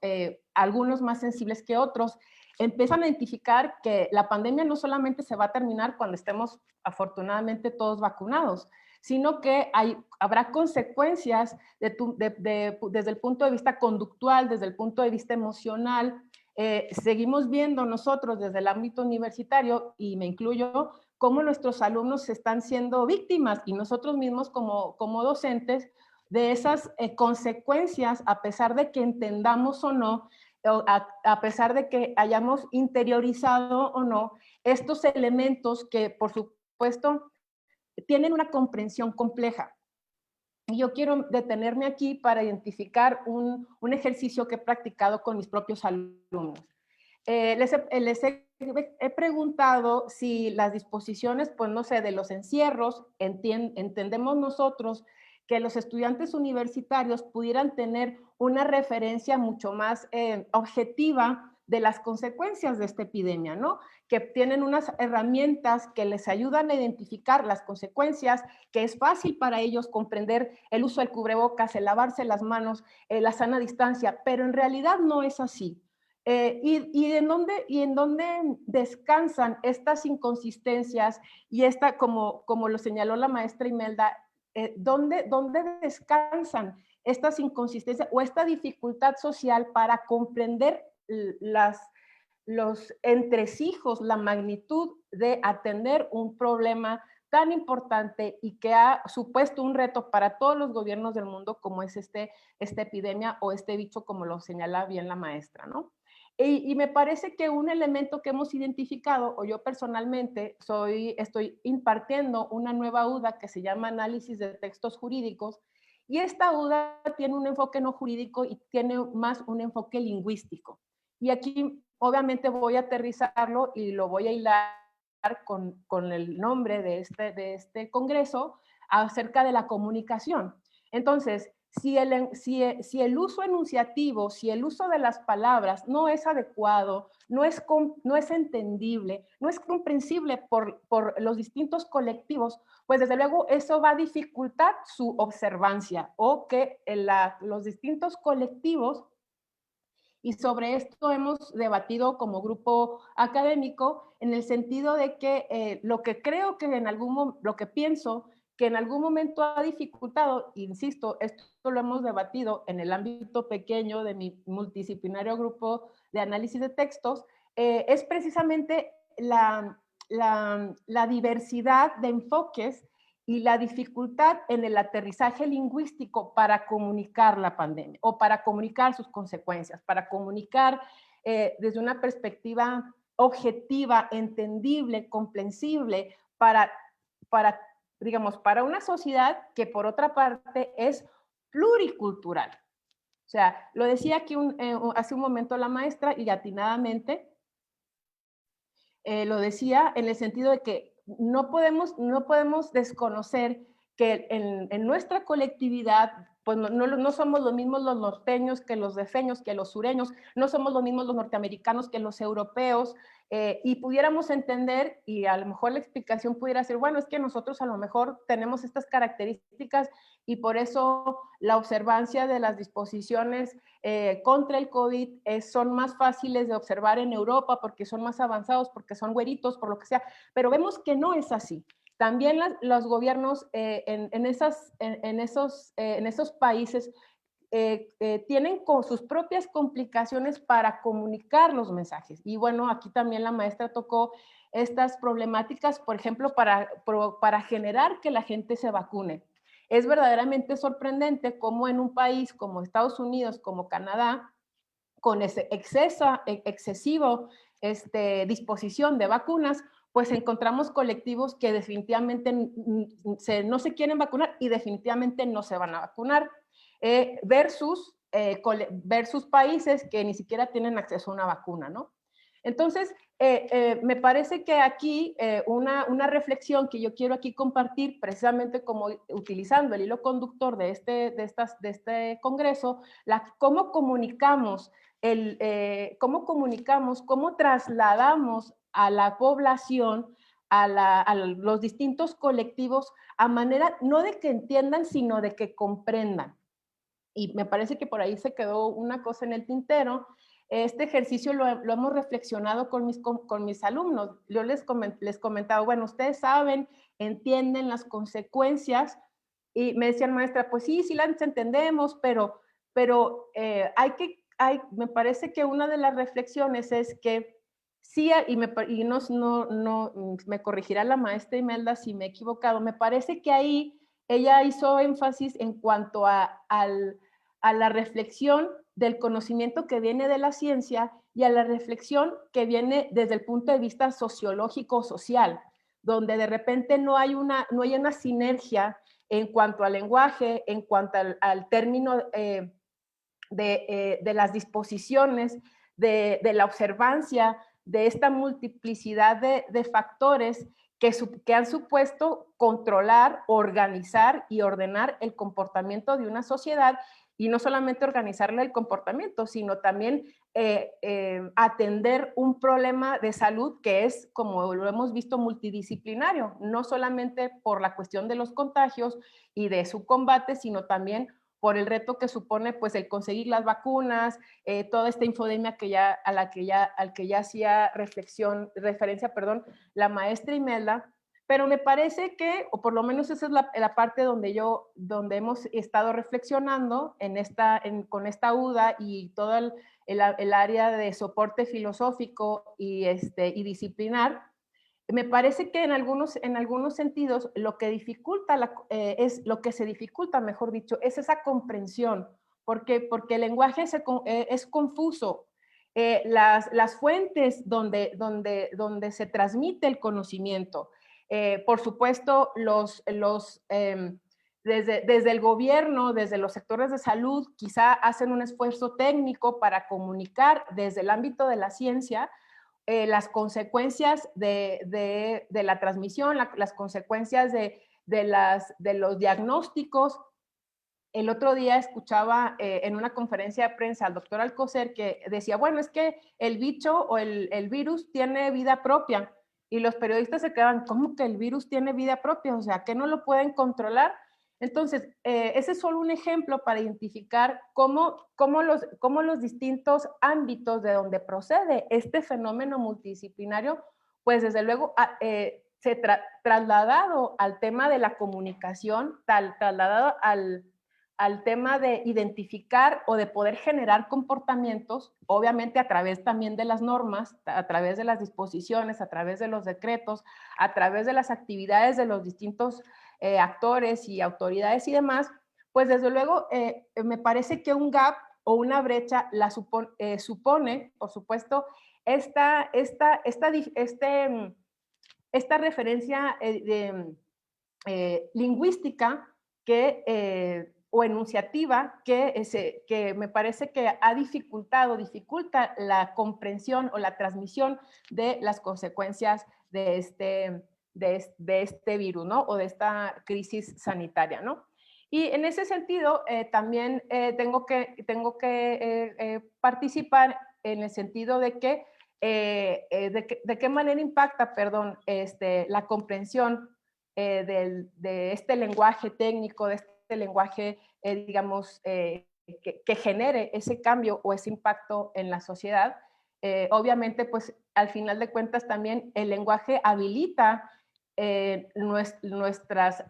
algunos más sensibles que otros, empiezan a identificar que la pandemia no solamente se va a terminar cuando estemos afortunadamente todos vacunados, sino que habrá consecuencias desde el punto de vista conductual, desde el punto de vista emocional. Seguimos viendo nosotros desde el ámbito universitario, y me incluyo, cómo nuestros alumnos están siendo víctimas y nosotros mismos como docentes de esas consecuencias, a pesar de que entendamos o no, a pesar de que hayamos interiorizado o no, estos elementos que, por supuesto, tienen una comprensión compleja. Y yo quiero detenerme aquí para identificar un ejercicio que he practicado con mis propios alumnos. Les he preguntado si las disposiciones, pues no sé, de los encierros, entendemos nosotros que los estudiantes universitarios pudieran tener una referencia mucho más objetiva de las consecuencias de esta epidemia, ¿no? Que tienen unas herramientas que les ayudan a identificar las consecuencias, que es fácil para ellos comprender el uso del cubrebocas, el lavarse las manos, la sana distancia, pero en realidad no es así. ¿Y en dónde descansan estas inconsistencias y como lo señaló la maestra Imelda, ¿dónde descansan estas inconsistencias o esta dificultad social para comprender los entresijos, la magnitud de atender un problema tan importante y que ha supuesto un reto para todos los gobiernos del mundo como es esta epidemia o este bicho, como lo señala bien la maestra, ¿no? Y me parece que un elemento que hemos identificado, o yo personalmente estoy impartiendo una nueva UDA que se llama Análisis de Textos Jurídicos, y esta UDA tiene un enfoque no jurídico y tiene más un enfoque lingüístico. Y aquí obviamente voy a aterrizarlo y lo voy a hilar con el nombre de este congreso acerca de la comunicación. Entonces, si el uso enunciativo, si el uso de las palabras no es adecuado, no es entendible, no es comprensible por los distintos colectivos, pues desde luego eso va a dificultar su observancia o que los distintos colectivos, y sobre esto hemos debatido como grupo académico en el sentido de que lo que creo que lo que pienso que en algún momento ha dificultado, insisto, esto lo hemos debatido en el ámbito pequeño de mi multidisciplinario grupo de análisis de textos, es precisamente la diversidad de enfoques y la dificultad en el aterrizaje lingüístico para comunicar la pandemia o para comunicar sus consecuencias, para comunicar desde una perspectiva objetiva, entendible, comprensible, para, digamos, para una sociedad que por otra parte es pluricultural. O sea, lo decía aquí hace un momento la maestra y atinadamente lo decía en el sentido de que no podemos desconocer que en nuestra colectividad, pues no somos los mismos los norteños que los defeños, que los sureños, no somos los mismos los norteamericanos que los europeos, y pudiéramos entender, y a lo mejor la explicación pudiera ser, bueno, es que nosotros a lo mejor tenemos estas características y por eso la observancia de las disposiciones contra el COVID son más fáciles de observar en Europa porque son más avanzados, porque son güeritos, por lo que sea, pero vemos que no es así. También los gobiernos en esos países tienen con sus propias complicaciones para comunicar los mensajes. Y bueno, aquí también la maestra tocó estas problemáticas, por ejemplo, para generar que la gente se vacune. Es verdaderamente sorprendente cómo en un país como Estados Unidos, como Canadá, con ese excesivo disposición de vacunas, pues encontramos colectivos que definitivamente no se quieren vacunar y definitivamente no se van a vacunar, versus países que ni siquiera tienen acceso a una vacuna, ¿no? Entonces, me parece que aquí una reflexión que yo quiero aquí compartir, precisamente como utilizando el hilo conductor de este congreso, cómo comunicamos, cómo trasladamos a la población, a los distintos colectivos, a manera no de que entiendan, sino de que comprendan. Y me parece que por ahí se quedó una cosa en el tintero. Este ejercicio lo hemos reflexionado con mis alumnos. Yo les comentaba, bueno, ustedes saben, entienden las consecuencias, y me decían, maestra, pues sí las entendemos, pero me parece que una de las reflexiones es que sí, y me corregirá la maestra Imelda si me he equivocado, me parece que ahí ella hizo énfasis en cuanto a la reflexión del conocimiento que viene de la ciencia y a la reflexión que viene desde el punto de vista sociológico-social, donde de repente no hay una sinergia en cuanto al lenguaje, en cuanto al término de las disposiciones, de la observancia, de esta multiplicidad de factores que han supuesto controlar, organizar y ordenar el comportamiento de una sociedad, y no solamente organizarle el comportamiento, sino también atender un problema de salud que es, como lo hemos visto, multidisciplinario, no solamente por la cuestión de los contagios y de su combate, sino también por el reto que supone pues el conseguir las vacunas, toda esta infodemia al que ya hacía referencia, la maestra Imelda. Pero me parece que, o por lo menos esa es la parte donde hemos estado reflexionando con esta UDA y todo el área de soporte filosófico y disciplinar. Me parece que en algunos sentidos lo que se dificulta, mejor dicho, es esa comprensión, porque el lenguaje es confuso. Las fuentes donde se transmite el conocimiento, por supuesto, desde el gobierno, desde los sectores de salud, quizá hacen un esfuerzo técnico para comunicar desde el ámbito de la ciencia las consecuencias de la transmisión, las consecuencias de los diagnósticos. El otro día escuchaba en una conferencia de prensa al doctor Alcocer que decía, bueno, es que el bicho o el virus tiene vida propia. Y los periodistas se quedaban, ¿cómo que el virus tiene vida propia? O sea, ¿que no lo pueden controlar? Entonces, ese es solo un ejemplo para identificar cómo los distintos ámbitos de donde procede este fenómeno multidisciplinario, pues desde luego trasladado al tema de la comunicación, trasladado al tema de identificar o de poder generar comportamientos, obviamente a través también de las normas, a través de las disposiciones, a través de los decretos, a través de las actividades de los distintos actores y autoridades y demás, pues desde luego me parece que un gap o una brecha supone, por supuesto, esta referencia lingüística o enunciativa que me parece que dificulta la comprensión o la transmisión de las consecuencias de este virus, ¿no? O de esta crisis sanitaria, ¿no? Y en ese sentido, también tengo que participar en el sentido de que de qué manera impacta, perdón, la comprensión de este lenguaje técnico, de este lenguaje, digamos, que genere ese cambio o ese impacto en la sociedad. Obviamente, pues al final de cuentas también el lenguaje habilita nuestras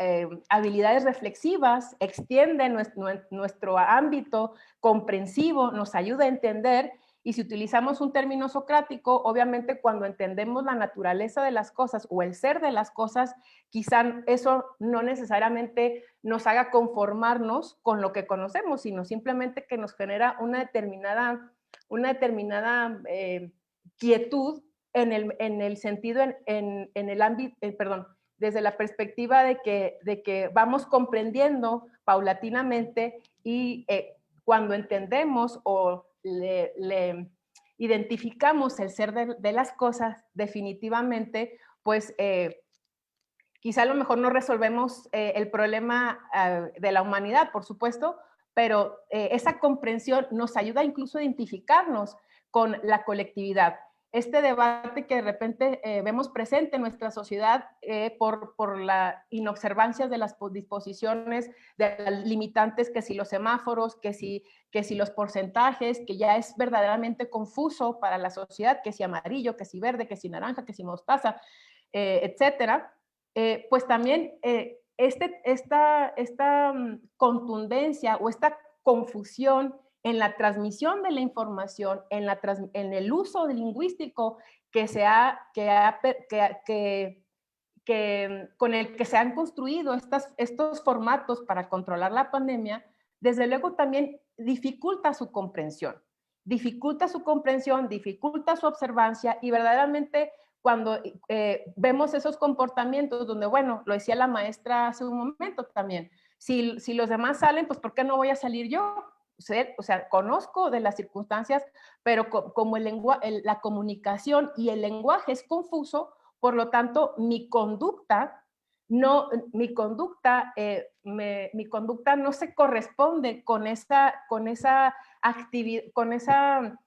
habilidades reflexivas, extiende nuestro ámbito comprensivo, nos ayuda a entender. Y si utilizamos un término socrático, obviamente cuando entendemos la naturaleza de las cosas o el ser de las cosas, quizá eso no necesariamente nos haga conformarnos con lo que conocemos, sino simplemente que nos genera una determinada quietud en el sentido, en el ámbito, perdón, desde la perspectiva de que vamos comprendiendo paulatinamente y cuando entendemos o le identificamos el ser de las cosas, definitivamente, pues quizá a lo mejor no resolvemos el problema de la humanidad, por supuesto, pero esa comprensión nos ayuda incluso a identificarnos con la colectividad. Este debate que de repente vemos presente en nuestra sociedad por la inobservancia de las disposiciones, de las limitantes, que si los semáforos, que si los porcentajes, que ya es verdaderamente confuso para la sociedad, que si amarillo, que si verde, que si naranja, que si mostaza, etcétera, pues también esta contundencia o esta confusión en la transmisión de la información, en el uso lingüístico con el que se han construido estos formatos para controlar la pandemia, desde luego también dificulta su comprensión, dificulta su observancia y verdaderamente cuando vemos esos comportamientos donde, bueno, lo decía la maestra hace un momento también, si los demás salen, pues ¿por qué no voy a salir yo? O sea, conozco de las circunstancias, pero como la comunicación y el lenguaje es confuso, por lo tanto, mi conducta no se corresponde con esa actividad, con esta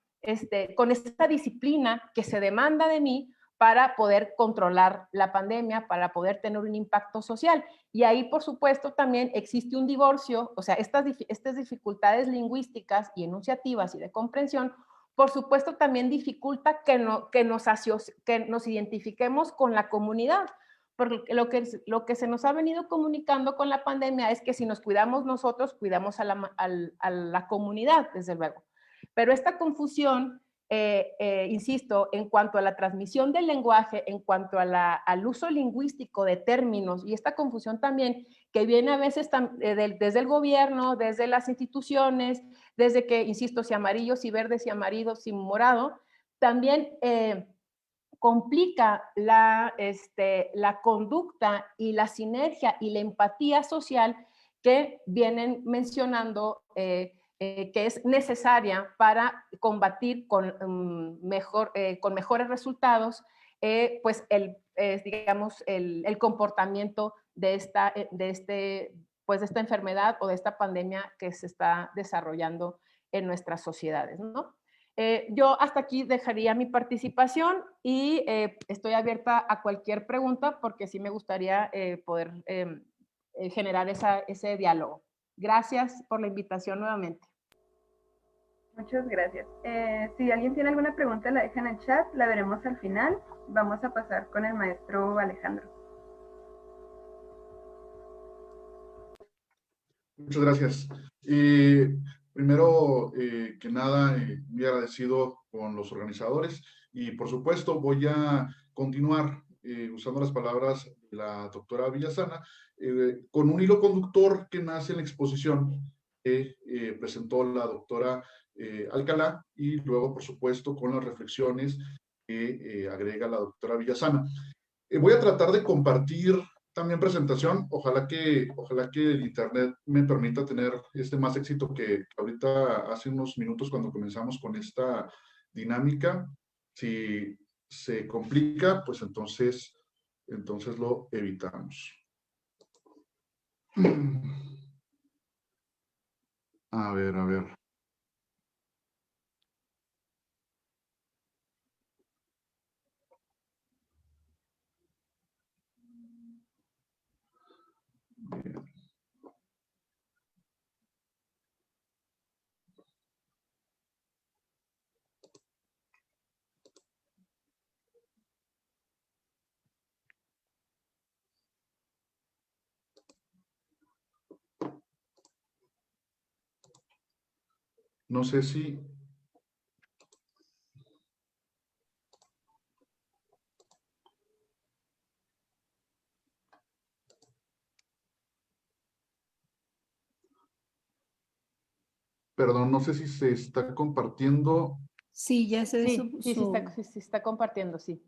disciplina que se demanda de mí para poder controlar la pandemia, para poder tener un impacto social. Y ahí, por supuesto, también existe un divorcio, o sea, estas dificultades lingüísticas y enunciativas y de comprensión, por supuesto, también dificulta que nos identifiquemos con la comunidad. Porque lo que se nos ha venido comunicando con la pandemia es que si nos cuidamos nosotros, cuidamos a la comunidad, desde luego. Pero esta confusión, insisto, en cuanto a la transmisión del lenguaje, en cuanto al uso lingüístico de términos, y esta confusión también que viene a veces desde el gobierno, desde las instituciones, desde que, insisto, si amarillo, si verde, si amarillo, si morado, también complica la conducta y la sinergia y la empatía social que vienen mencionando que es necesaria para combatir con mejores resultados pues digamos el comportamiento de esta enfermedad o de esta pandemia que se está desarrollando en nuestras sociedades, ¿no? Yo hasta aquí dejaría mi participación y estoy abierta a cualquier pregunta porque sí me gustaría poder generar ese diálogo. Gracias por la invitación nuevamente. Muchas gracias. Si alguien tiene alguna pregunta, la deja en el chat, la veremos al final. Vamos a pasar con el maestro Alejandro. Muchas gracias. Primero que nada, muy agradecido con los organizadores y por supuesto voy a continuar usando las palabras de la doctora Villasana con un hilo conductor que nace en la exposición que presentó la doctora Alcalá y luego, por supuesto, con las reflexiones que agrega la doctora Villasana. Voy a tratar de compartir también presentación. Ojalá que el internet me permita tener más éxito que ahorita hace unos minutos cuando comenzamos con esta dinámica. Si se complica, pues entonces lo evitamos. A ver. Bien. No sé si... Perdón, no sé si se está compartiendo. Sí, ya se Sí, está compartiendo, sí.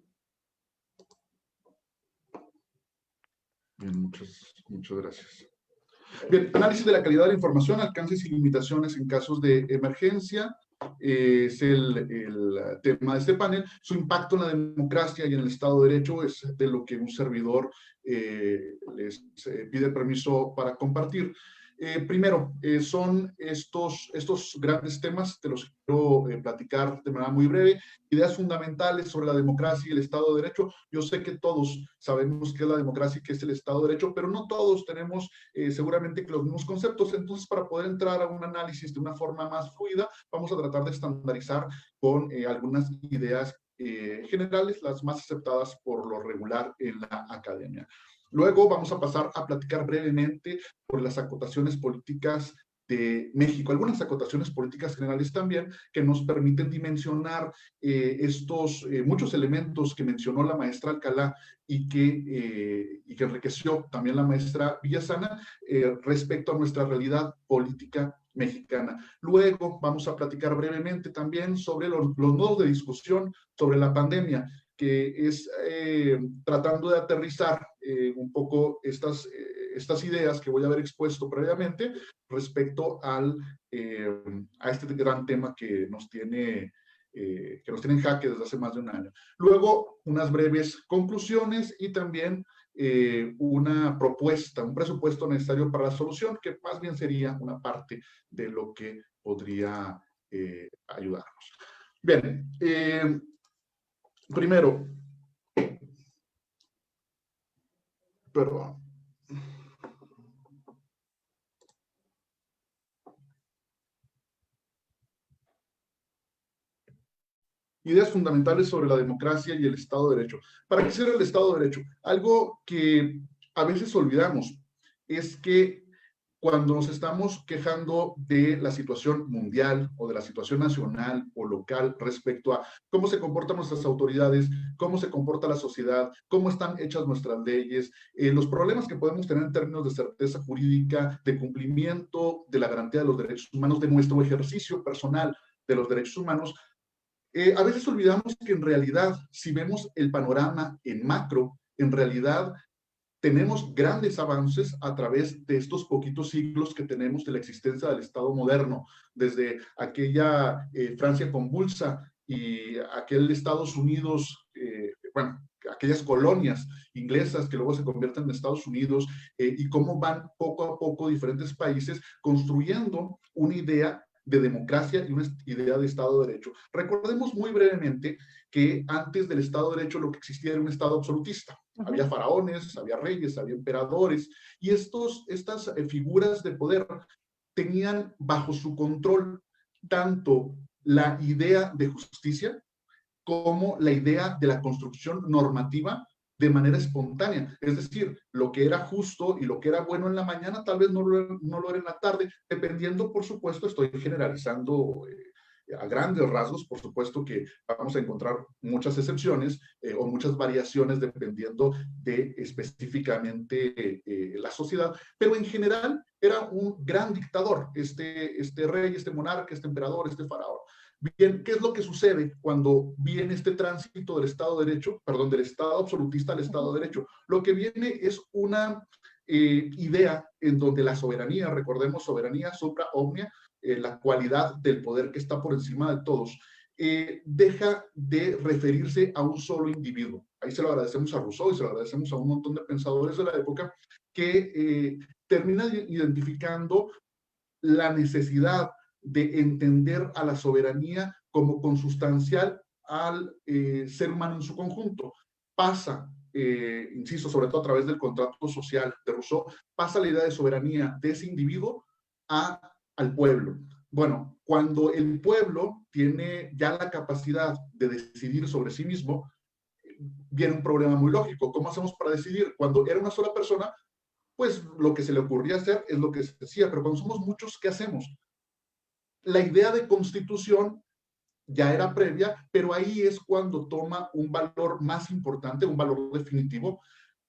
Bien, muchas gracias. Bien, análisis de la calidad de la información, alcances y limitaciones en casos de emergencia. Es el tema de este panel. Su impacto en la democracia y en el Estado de Derecho es de lo que un servidor les pide permiso para compartir. Primero, son estos grandes temas, te los quiero platicar de manera muy breve. Ideas fundamentales sobre la democracia y el Estado de Derecho. Yo sé que todos sabemos qué es la democracia y qué es el Estado de Derecho, pero no todos tenemos seguramente los mismos conceptos. Entonces, para poder entrar a un análisis de una forma más fluida, vamos a tratar de estandarizar con algunas ideas generales, las más aceptadas por lo regular en la academia. Luego vamos a pasar a platicar brevemente por las acotaciones políticas de México, algunas acotaciones políticas generales también que nos permiten dimensionar estos muchos elementos que mencionó la maestra Alcalá y que enriqueció también la maestra Villasana respecto a nuestra realidad política mexicana. Luego vamos a platicar brevemente también sobre los nodos de discusión sobre la pandemia, que es tratando de aterrizar un poco estas ideas que voy a haber expuesto previamente respecto a este gran tema que nos tiene en jaque desde hace más de un año. Luego, unas breves conclusiones y también una propuesta, un presupuesto necesario para la solución, que más bien sería una parte de lo que podría ayudarnos. Bien, primero, perdón. Ideas fundamentales sobre la democracia y el Estado de Derecho. ¿Para qué sirve el Estado de Derecho? Algo que a veces olvidamos es que cuando nos estamos quejando de la situación mundial o de la situación nacional o local respecto a cómo se comportan nuestras autoridades, cómo se comporta la sociedad, cómo están hechas nuestras leyes, los problemas que podemos tener en términos de certeza jurídica, de cumplimiento de la garantía de los derechos humanos, de nuestro ejercicio personal de los derechos humanos, a veces olvidamos que en realidad, si vemos el panorama en macro, en realidad tenemos grandes avances a través de estos poquitos siglos que tenemos de la existencia del Estado moderno, desde aquella Francia convulsa y aquel Estados Unidos, bueno, aquellas colonias inglesas que luego se convierten en Estados Unidos, y cómo van poco a poco diferentes países construyendo una idea de democracia y una idea de Estado de Derecho. Recordemos muy brevemente que antes del Estado de Derecho lo que existía era un Estado absolutista. Había faraones, había reyes, había emperadores, y estas figuras de poder tenían bajo su control tanto la idea de justicia como la idea de la construcción normativa de manera espontánea. Es decir, lo que era justo y lo que era bueno en la mañana tal vez no lo era en la tarde, dependiendo, por supuesto, estoy generalizando a grandes rasgos, por supuesto que vamos a encontrar muchas excepciones o muchas variaciones dependiendo de específicamente la sociedad, pero en general era un gran dictador, este rey, este monarca, este emperador, este faraón. Bien, ¿qué es lo que sucede cuando viene este tránsito del Estado de Derecho, perdón, del Estado absolutista al Estado de Derecho? Lo que viene es una idea en donde la soberanía, recordemos soberanía, supra omnia, la cualidad del poder que está por encima de todos, deja de referirse a un solo individuo. Ahí se lo agradecemos a Rousseau y se lo agradecemos a un montón de pensadores de la época que terminan identificando la necesidad de entender a la soberanía como consustancial al ser humano en su conjunto. Pasa, insisto, sobre todo a través del contrato social de Rousseau, pasa la idea de soberanía de ese individuo al pueblo. Bueno, cuando el pueblo tiene ya la capacidad de decidir sobre sí mismo, viene un problema muy lógico. ¿Cómo hacemos para decidir? Cuando era una sola persona, pues lo que se le ocurría hacer es lo que se decía, pero cuando somos muchos, ¿qué hacemos? La idea de constitución ya era previa, pero ahí es cuando toma un valor más importante, un valor definitivo.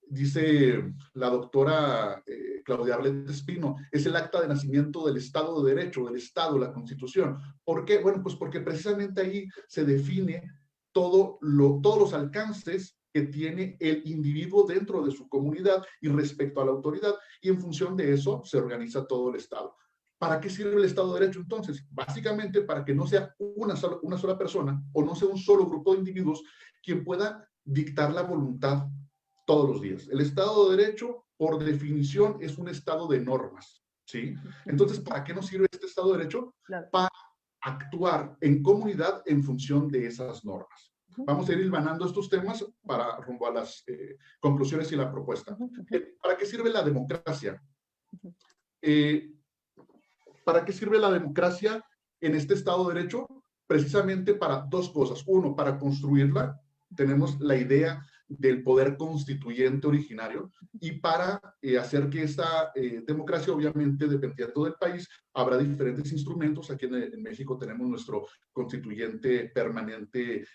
Dice la doctora Claudia Arlette Espino, es el acta de nacimiento del Estado de Derecho, del Estado, la Constitución. ¿Por qué? Bueno, pues porque precisamente ahí se define todos los alcances que tiene el individuo dentro de su comunidad y respecto a la autoridad, y en función de eso se organiza todo el Estado. ¿Para qué sirve el Estado de Derecho entonces? Básicamente para que no sea una sola persona o no sea un solo grupo de individuos quien pueda dictar la voluntad todos los días. El Estado de Derecho, por definición, es un estado de normas, ¿sí? Entonces, ¿para qué nos sirve este Estado de Derecho? Claro. Para actuar en comunidad en función de esas normas. Vamos a ir hilvanando estos temas para rumbo a las conclusiones y la propuesta. ¿Para qué sirve la democracia? ¿Para qué sirve la democracia en este Estado de Derecho? Precisamente para dos cosas. Uno, para construirla, tenemos la idea del poder constituyente originario, y para hacer que esta democracia, obviamente, dependiendo del país, habrá diferentes instrumentos. Aquí en México tenemos nuestro constituyente permanente,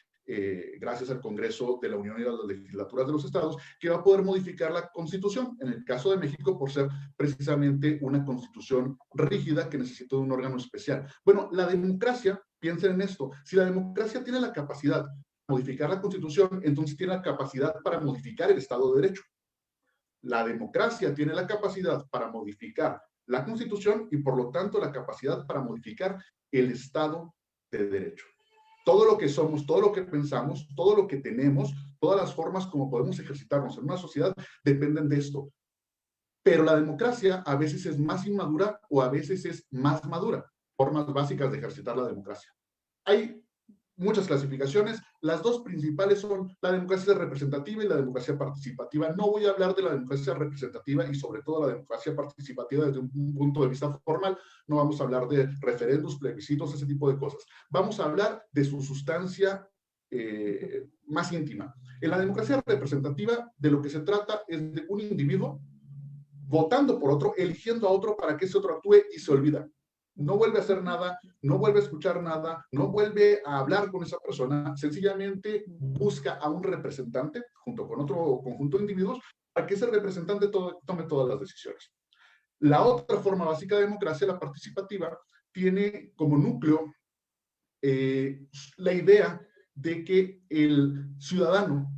gracias al Congreso de la Unión y a las legislaturas de los estados, que va a poder modificar la Constitución. En el caso de México, por ser precisamente una Constitución rígida que necesita de un órgano especial. Bueno, la democracia, piensen en esto, si la democracia tiene la capacidad de modificar la Constitución, entonces tiene la capacidad para modificar el Estado de Derecho. La democracia tiene la capacidad para modificar la Constitución y, por lo tanto, la capacidad para modificar el Estado de Derecho. Todo lo que somos, todo lo que pensamos, todo lo que tenemos, todas las formas como podemos ejercitarnos en una sociedad dependen de esto. Pero la democracia a veces es más inmadura o a veces es más madura. Formas básicas de ejercitar la democracia. Hay muchas clasificaciones. Las dos principales son la democracia representativa y la democracia participativa. No voy a hablar de la democracia representativa y sobre todo la democracia participativa desde un punto de vista formal. No vamos a hablar de referendos, plebiscitos, ese tipo de cosas. Vamos a hablar de su sustancia más íntima. En la democracia representativa, de lo que se trata es de un individuo votando por otro, eligiendo a otro para que ese otro actúe, y se olvida. No vuelve a hacer nada, no vuelve a escuchar nada, no vuelve a hablar con esa persona, sencillamente busca a un representante junto con otro conjunto de individuos para que ese representante tome todas las decisiones. La otra forma básica de democracia, la participativa, tiene como núcleo la idea de que el ciudadano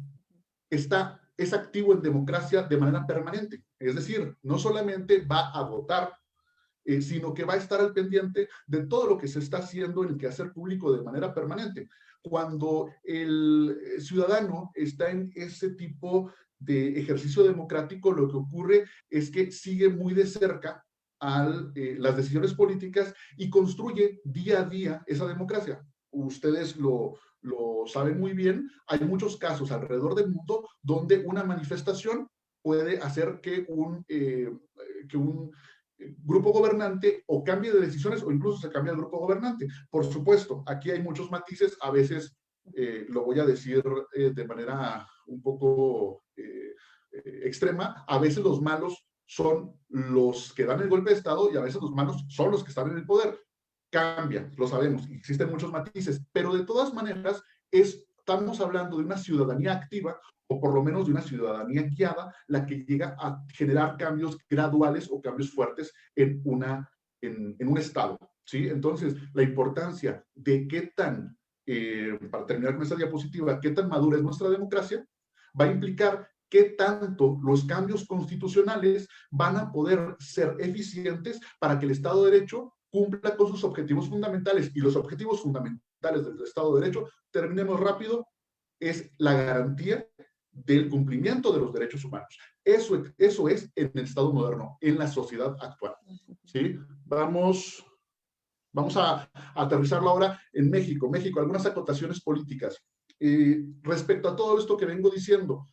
es activo en democracia de manera permanente. Es decir, no solamente va a votar, sino que va a estar al pendiente de todo lo que se está haciendo en el quehacer público de manera permanente. Cuando el ciudadano está en ese tipo de ejercicio democrático, lo que ocurre es que sigue muy de cerca las decisiones políticas y construye día a día esa democracia. Ustedes lo saben muy bien, hay muchos casos alrededor del mundo donde una manifestación puede hacer que un grupo gobernante o cambie de decisiones o incluso se cambia el grupo gobernante. Por supuesto, aquí hay muchos matices, a veces lo voy a decir de manera un poco extrema, a veces los malos son los que dan el golpe de Estado y a veces los malos son los que están en el poder. Cambia, lo sabemos, existen muchos matices, pero de todas maneras estamos hablando de una ciudadanía activa o por lo menos de una ciudadanía guiada, la que llega a generar cambios graduales o cambios fuertes en un estado, ¿sí? Entonces, la importancia de qué tan, para terminar con esta diapositiva, qué tan madura es nuestra democracia, va a implicar qué tanto los cambios constitucionales van a poder ser eficientes para que el Estado de Derecho cumpla con sus objetivos fundamentales. Y los objetivos fundamentales del Estado de Derecho, terminemos rápido, es la garantía del cumplimiento de los derechos humanos. Eso es en el Estado moderno, en la sociedad actual. ¿Sí? Vamos a aterrizarlo ahora en México. México, algunas acotaciones políticas. Respecto a todo esto que vengo diciendo,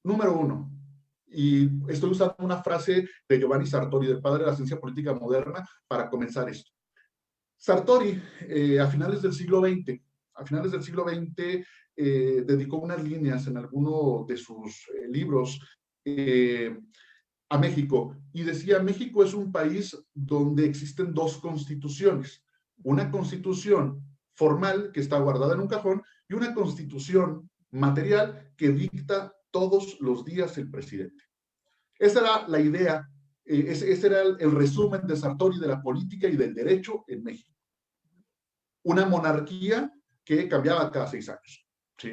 número uno, y estoy usando una frase de Giovanni Sartori, del padre de la ciencia política moderna, para comenzar esto. Sartori, a finales del siglo XX, dedicó unas líneas en alguno de sus libros a México y decía: México es un país donde existen dos constituciones, una constitución formal que está guardada en un cajón y una constitución material que dicta todos los días el presidente. Esa era la idea, ese era el resumen de Sartori de la política y del derecho en México. Una monarquía que cambiaba cada 6 años. ¿Sí?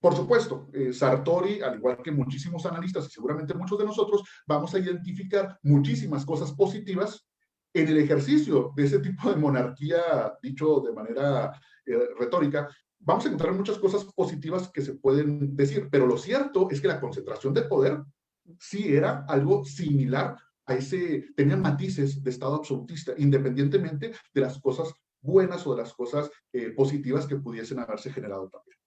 Por supuesto, Sartori, al igual que muchísimos analistas y seguramente muchos de nosotros, vamos a identificar muchísimas cosas positivas en el ejercicio de ese tipo de monarquía, dicho de manera retórica. Vamos a encontrar muchas cosas positivas que se pueden decir, pero lo cierto es que la concentración de poder sí era algo similar a tenía matices de Estado absolutista, independientemente de las cosas buenas o de las cosas positivas que pudiesen haberse generado también.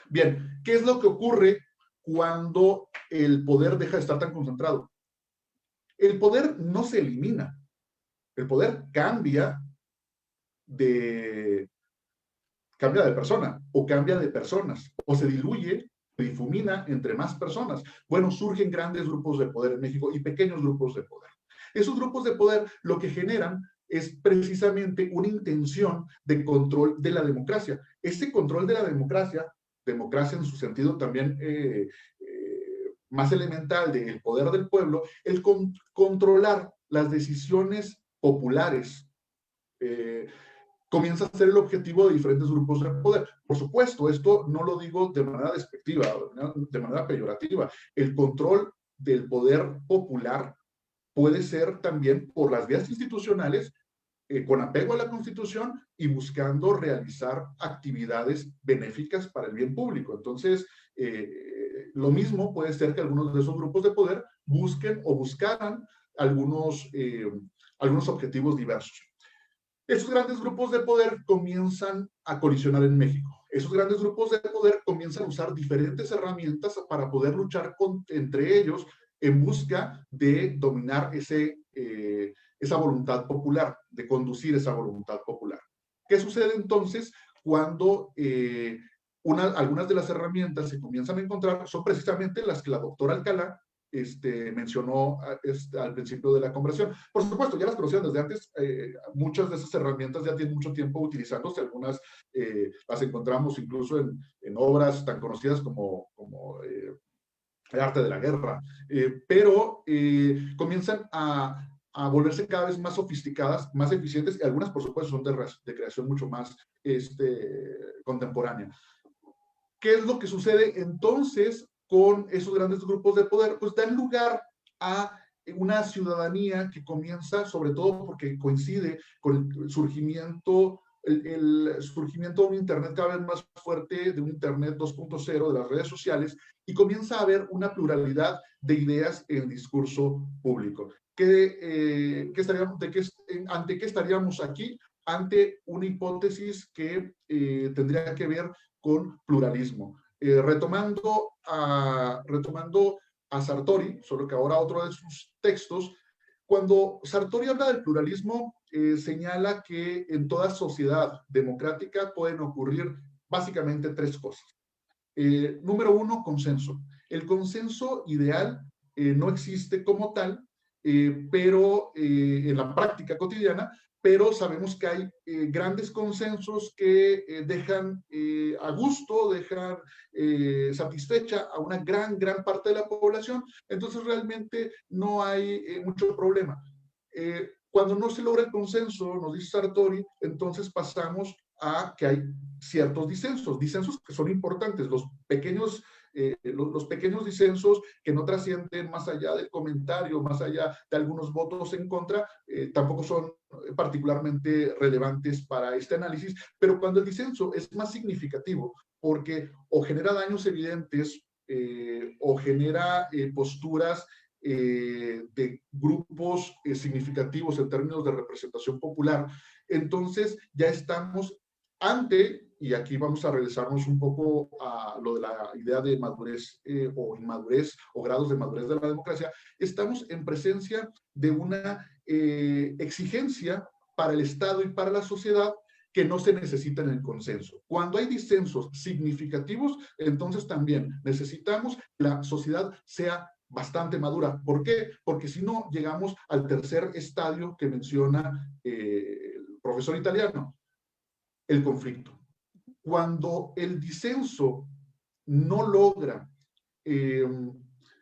Bien, ¿qué es lo que ocurre cuando el poder deja de estar tan concentrado? El poder no se elimina, el poder cambia de persona o cambia de personas o se diluye, se difumina entre más personas. Bueno, surgen grandes grupos de poder en México y pequeños grupos de poder. Esos grupos de poder lo que generan es precisamente una intención de control de la democracia. Ese control de la democracia en su sentido también más elemental del poder del pueblo, el controlar las decisiones populares, comienza a ser el objetivo de diferentes grupos de poder. Por supuesto, esto no lo digo de manera despectiva, de manera peyorativa. El control del poder popular puede ser también por las vías institucionales, con apego a la Constitución y buscando realizar actividades benéficas para el bien público. Entonces, lo mismo puede ser que algunos de esos grupos de poder busquen o buscaran algunos objetivos diversos. Esos grandes grupos de poder comienzan a colisionar en México. Esos grandes grupos de poder comienzan a usar diferentes herramientas para poder luchar entre ellos en busca de dominar esa voluntad popular, de conducir esa voluntad popular. ¿Qué sucede entonces cuando algunas de las herramientas se comienzan a encontrar? Son precisamente las que la doctora Alcalá mencionó al principio de la conversación. Por supuesto, ya las conocían desde antes. Muchas de esas herramientas ya tienen mucho tiempo utilizándose. Algunas las encontramos incluso en obras tan conocidas como El arte de la guerra, pero comienzan a volverse cada vez más sofisticadas, más eficientes, y algunas, por supuesto, son de creación mucho más contemporánea. ¿Qué es lo que sucede entonces con esos grandes grupos de poder? Pues dan lugar a una ciudadanía que comienza, sobre todo porque coincide con el surgimiento de un Internet cada vez más fuerte, de un Internet 2.0, de las redes sociales, y comienza a haber una pluralidad de ideas en el discurso público. ¿Ante qué estaríamos aquí? Ante una hipótesis que tendría que ver con pluralismo. Retomando a Sartori, solo que ahora otro de sus textos, Cuando Sartori habla del pluralismo, señala que en toda sociedad democrática pueden ocurrir básicamente tres cosas. Número uno, consenso. El consenso ideal no existe como tal, pero en la práctica cotidiana, pero sabemos que hay grandes consensos que dejan a gusto, dejan satisfecha a una gran parte de la población. Entonces realmente no hay mucho problema. Cuando no se logra el consenso, nos dice Sartori, entonces pasamos a que hay ciertos disensos que son importantes, los pequeños disensos que no trascienden más allá del comentario, más allá de algunos votos en contra, tampoco son particularmente relevantes para este análisis, pero cuando el disenso es más significativo, porque o genera daños evidentes o genera posturas de grupos significativos en términos de representación popular, entonces ya estamos ante, y aquí vamos a regresarnos un poco a lo de la idea de madurez o inmadurez o grados de madurez de la democracia, estamos en presencia de una exigencia para el Estado y para la sociedad que no se necesita en el consenso. Cuando hay disensos significativos, entonces también necesitamos que la sociedad sea bastante madura. ¿Por qué? Porque si no, llegamos al tercer estadio que menciona el profesor italiano, el conflicto. Cuando el disenso no logra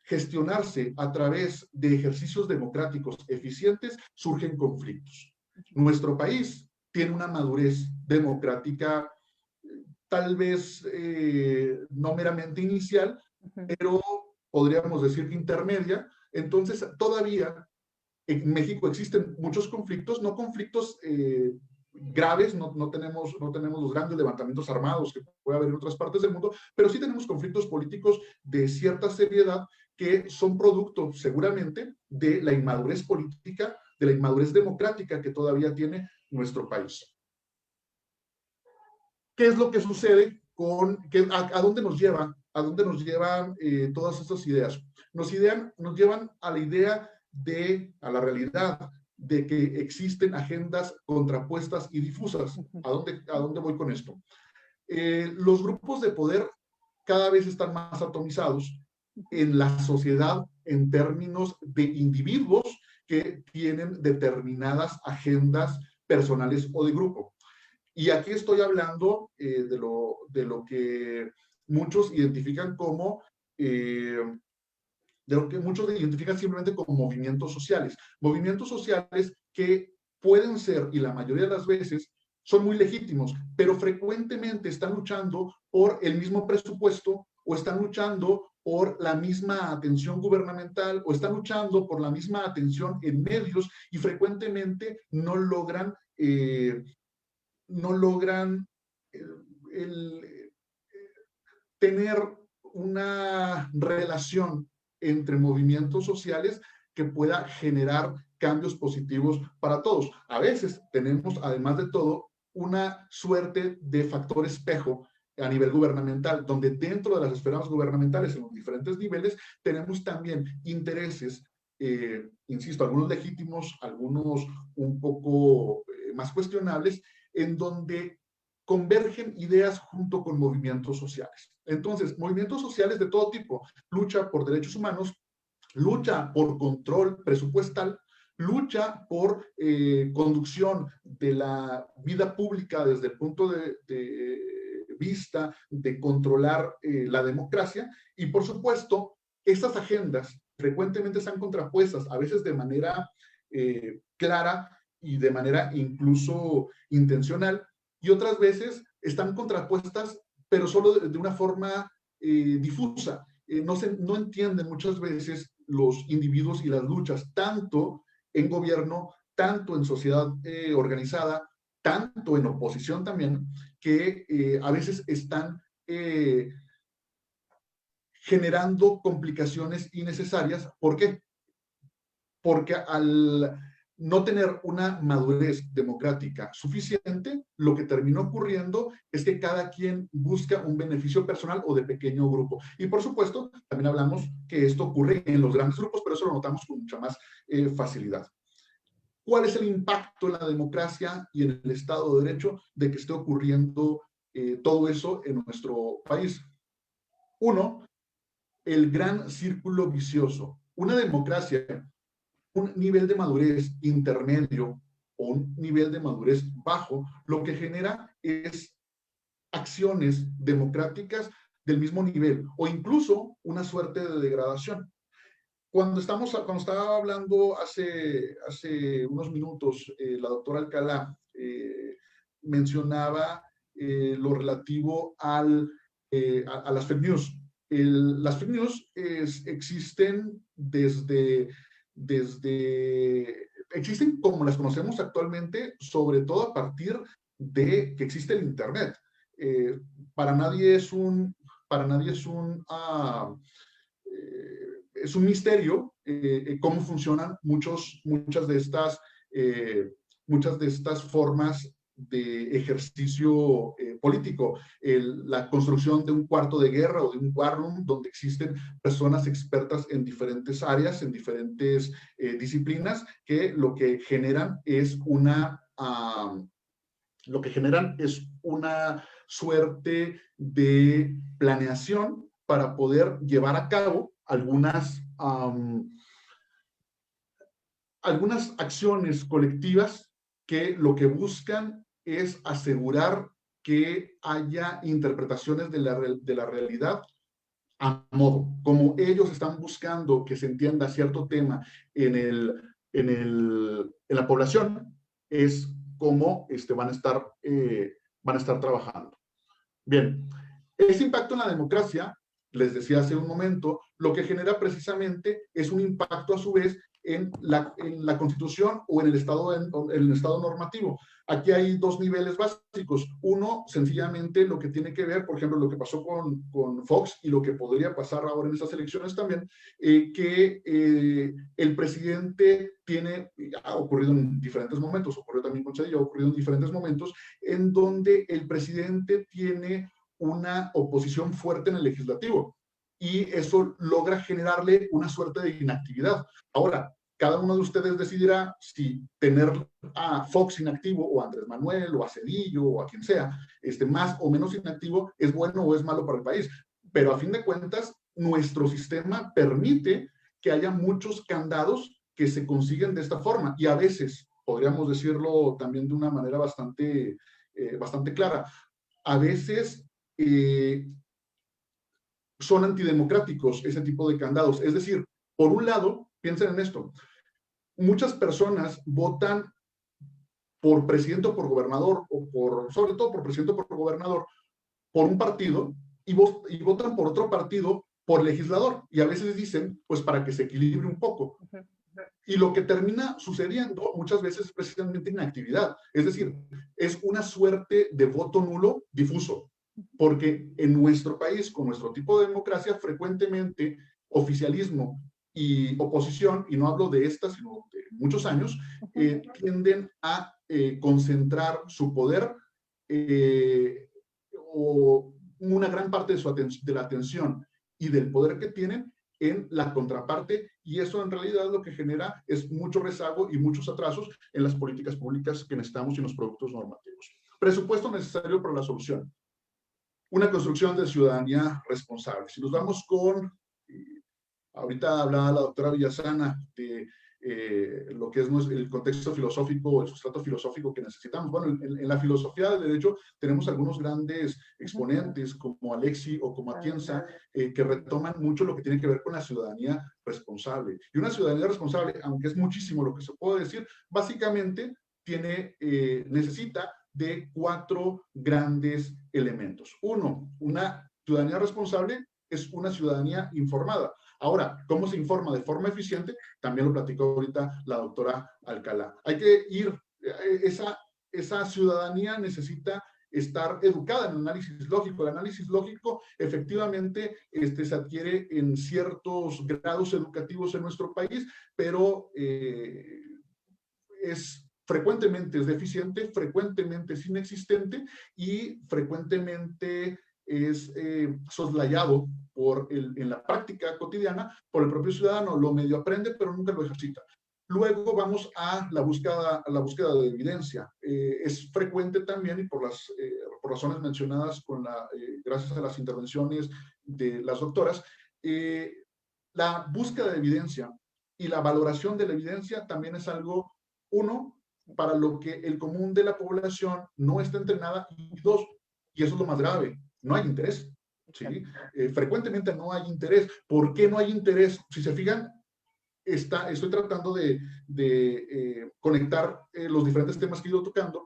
gestionarse a través de ejercicios democráticos eficientes, surgen conflictos. Nuestro país tiene una madurez democrática tal vez no meramente inicial, pero podríamos decir que intermedia. Entonces, todavía en México existen muchos conflictos, no conflictos graves, no tenemos los grandes levantamientos armados que puede haber en otras partes del mundo, pero sí tenemos conflictos políticos de cierta seriedad que son producto seguramente de la inmadurez política, de la inmadurez democrática que todavía tiene nuestro país. ¿Qué es lo que sucede a dónde nos llevan? ¿A dónde nos llevan todas estas ideas? Nos llevan a la idea a la realidad de que existen agendas contrapuestas y difusas. ¿A dónde voy con esto? Los grupos de poder cada vez están más atomizados en la sociedad en términos de individuos que tienen determinadas agendas personales o de grupo. Y aquí estoy hablando de lo que muchos identifican como de lo que muchos identifican simplemente como movimientos sociales que pueden ser, y la mayoría de las veces, son muy legítimos, pero frecuentemente están luchando por el mismo presupuesto o están luchando por la misma atención gubernamental o están luchando por la misma atención en medios y frecuentemente no logran tener una relación entre movimientos sociales que pueda generar cambios positivos para todos. A veces tenemos, además de todo, una suerte de factor espejo a nivel gubernamental, donde dentro de las esferas gubernamentales, en los diferentes niveles, tenemos también intereses, insisto, algunos legítimos, algunos un poco más cuestionables, en donde convergen ideas junto con movimientos sociales. Entonces, movimientos sociales de todo tipo, lucha por derechos humanos, lucha por control presupuestal, lucha por conducción de la vida pública desde el punto de vista de controlar la democracia, y por supuesto, estas agendas frecuentemente están contrapuestas, a veces de manera clara y de manera incluso intencional, y otras veces están contrapuestas, pero solo de una forma difusa. No entienden muchas veces los individuos y las luchas, tanto en gobierno, tanto en sociedad organizada, tanto en oposición también, que a veces están generando complicaciones innecesarias. ¿Por qué? Porque al no tener una madurez democrática suficiente, lo que terminó ocurriendo es que cada quien busca un beneficio personal o de pequeño grupo. Y por supuesto, también hablamos que esto ocurre en los grandes grupos, pero eso lo notamos con mucha más facilidad. ¿Cuál es el impacto en la democracia y en el Estado de Derecho de que esté ocurriendo todo eso en nuestro país? Uno, el gran círculo vicioso. Una democracia, un nivel de madurez intermedio o un nivel de madurez bajo, lo que genera es acciones democráticas del mismo nivel o incluso una suerte de degradación. Cuando estaba hablando hace unos minutos, la doctora Alcalá mencionaba lo relativo a las fake news. Las fake news existen existen como las conocemos actualmente, sobre todo a partir de que existe el Internet. Para nadie es un misterio cómo funcionan muchas de estas formas de ejercicio político. La construcción de un cuarto de guerra o de un war room donde existen personas expertas en diferentes áreas, en diferentes disciplinas, que lo que generan es una suerte de planeación para poder llevar a cabo algunas acciones colectivas que lo que buscan es asegurar que haya interpretaciones de la realidad a modo. Como ellos están buscando que se entienda cierto tema en la población, es como van a estar trabajando. Bien, ese impacto en la democracia, les decía hace un momento, lo que genera precisamente es un impacto a su vez en la Constitución o en el estado normativo. Aquí hay dos niveles básicos. Uno, sencillamente, lo que tiene que ver, por ejemplo, lo que pasó con Fox y lo que podría pasar ahora en estas elecciones también, que el presidente ha ocurrido en diferentes momentos, ocurrió también con Cedillo, ha ocurrido en diferentes momentos, en donde el presidente tiene una oposición fuerte en el legislativo y eso logra generarle una suerte de inactividad. Ahora, cada uno de ustedes decidirá si tener a Fox inactivo o a Andrés Manuel o a Cedillo o a quien sea, más o menos inactivo, es bueno o es malo para el país. Pero a fin de cuentas, nuestro sistema permite que haya muchos candados que se consiguen de esta forma y a veces, podríamos decirlo también de una manera bastante clara, a veces son antidemocráticos ese tipo de candados. Es decir, por un lado, piensen en esto, muchas personas votan por presidente o por gobernador, sobre todo por presidente o por gobernador, por un partido y votan por otro partido por legislador. Y a veces dicen, pues para que se equilibre un poco. Y lo que termina sucediendo muchas veces es precisamente inactividad. Es decir, es una suerte de voto nulo difuso. Porque en nuestro país, con nuestro tipo de democracia, frecuentemente oficialismo y oposición, y no hablo de esta, sino de muchos años, tienden a concentrar su poder o una gran parte de la atención y del poder que tienen en la contraparte, y eso en realidad lo que genera es mucho rezago y muchos atrasos en las políticas públicas que necesitamos y en los productos normativos. Presupuesto necesario para la solución. Una construcción de ciudadanía responsable. Si nos vamos con, ahorita hablaba la doctora Villasana de lo que es el contexto filosófico, el sustrato filosófico que necesitamos. Bueno, en la filosofía del derecho tenemos algunos grandes exponentes como Alexi o como Atienza que retoman mucho lo que tiene que ver con la ciudadanía responsable. Y una ciudadanía responsable, aunque es muchísimo lo que se puede decir, básicamente necesita de 4 grandes elementos. Uno, una ciudadanía responsable es una ciudadanía informada. Ahora, ¿cómo se informa de forma eficiente? También lo platicó ahorita la doctora Alcalá. Hay que ir, esa ciudadanía necesita estar educada en el análisis lógico. El análisis lógico efectivamente se adquiere en ciertos grados educativos en nuestro país, pero frecuentemente es deficiente, frecuentemente es inexistente y frecuentemente es soslayado en la práctica cotidiana por el propio ciudadano. Lo medio aprende, pero nunca lo ejercita. Luego vamos a la búsqueda de evidencia. Es frecuente también, y por razones mencionadas gracias a las intervenciones de las doctoras, la búsqueda de evidencia y la valoración de la evidencia también es algo, uno, para lo que el común de la población no está entrenada, y dos, y eso es lo más grave, no hay interés. ¿Sí? Frecuentemente no hay interés. ¿Por qué no hay interés? Si se fijan, estoy tratando de conectar los diferentes temas que he ido tocando,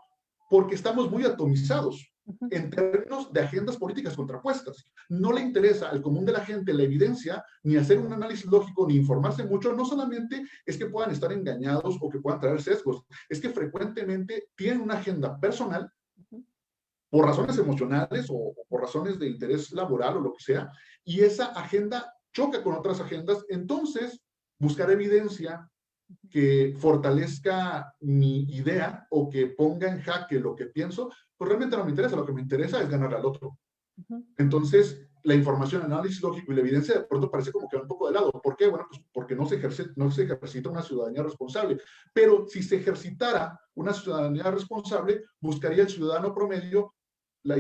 porque estamos muy atomizados en términos de agendas políticas contrapuestas. No le interesa al común de la gente la evidencia, ni hacer un análisis lógico, ni informarse mucho. No solamente es que puedan estar engañados o que puedan traer sesgos, es que frecuentemente tienen una agenda personal por razones emocionales o por razones de interés laboral o lo que sea, y esa agenda choca con otras agendas. Entonces, buscar evidencia que fortalezca mi idea o que ponga en jaque lo que pienso, pues realmente no me interesa. Lo que me interesa es ganar al otro. Entonces, la información, el análisis lógico y la evidencia de pronto parece como que va un poco de lado. ¿Por qué? Bueno, pues porque no se ejercita una ciudadanía responsable. Pero si se ejercitara una ciudadanía responsable, buscaría el ciudadano promedio la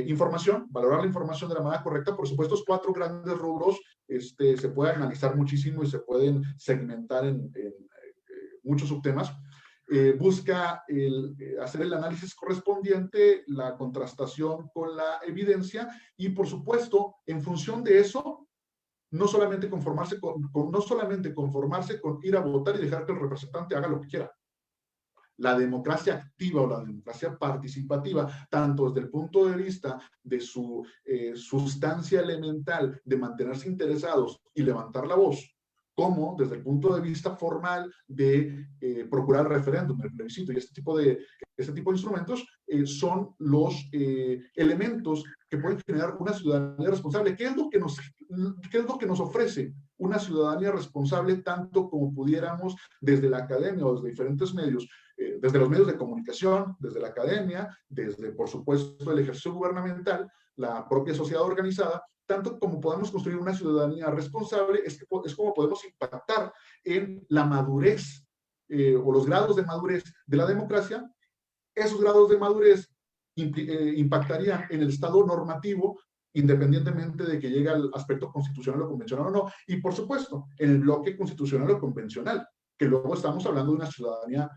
información, valorar la información de la manera correcta. Por supuesto, estos 4 grandes rubros se pueden analizar muchísimo y se pueden segmentar en muchos subtemas. Busca hacer el análisis correspondiente, la contrastación con la evidencia y, por supuesto, en función de eso, no solamente conformarse con ir a votar y dejar que el representante haga lo que quiera. La democracia activa o la democracia participativa, tanto desde el punto de vista de su sustancia elemental de mantenerse interesados y levantar la voz, como desde el punto de vista formal de procurar el referéndum, el plebiscito y este tipo de instrumentos, son los elementos que pueden generar una ciudadanía responsable. ¿Qué es lo que nos ofrece una ciudadanía responsable, tanto como pudiéramos desde la academia o desde diferentes medios, desde los medios de comunicación, desde la academia, desde, por supuesto, el ejercicio gubernamental, la propia sociedad organizada, tanto como podamos construir una ciudadanía responsable, es como podemos impactar en la madurez o los grados de madurez de la democracia. Esos grados de madurez impactarían en el estado normativo, independientemente de que llegue al aspecto constitucional o convencional o no, y por supuesto, en el bloque constitucional o convencional, que luego estamos hablando de una ciudadanía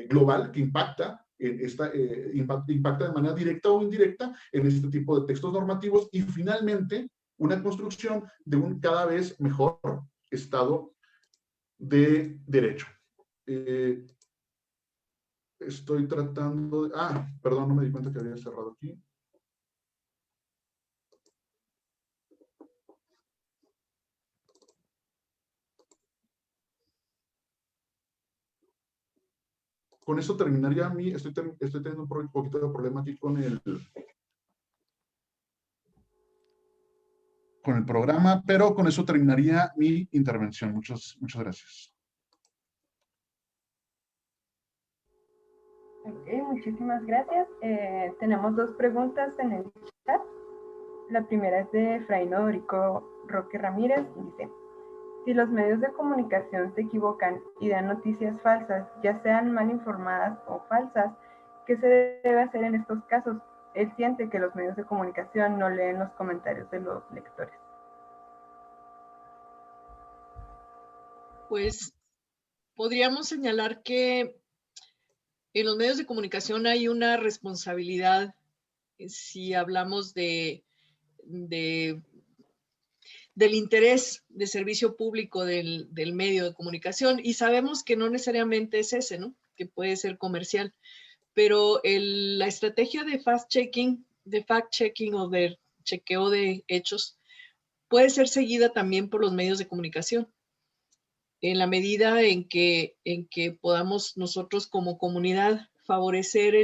global que impacta de manera directa o indirecta en este tipo de textos normativos, y finalmente una construcción de un cada vez mejor Estado de Derecho. Estoy tratando de... perdón, no me di cuenta que había cerrado aquí. Con eso terminaría estoy teniendo un poquito de problema aquí con el programa, pero con eso terminaría mi intervención. Muchas gracias. Ok, muchísimas gracias. Tenemos 2 preguntas en el chat. La primera es de Efraín Odorico Roque Ramírez. Dice: si los medios de comunicación se equivocan y dan noticias falsas, ya sean mal informadas o falsas, ¿qué se debe hacer en estos casos? Él siente que los medios de comunicación no leen los comentarios de los lectores. Pues podríamos señalar que en los medios de comunicación hay una responsabilidad, si hablamos del interés de servicio público del medio de comunicación, y sabemos que no necesariamente es ese, ¿no? Que puede ser comercial, pero la estrategia de fact-checking o de chequeo de hechos puede ser seguida también por los medios de comunicación. En la medida en que podamos nosotros como comunidad favorecer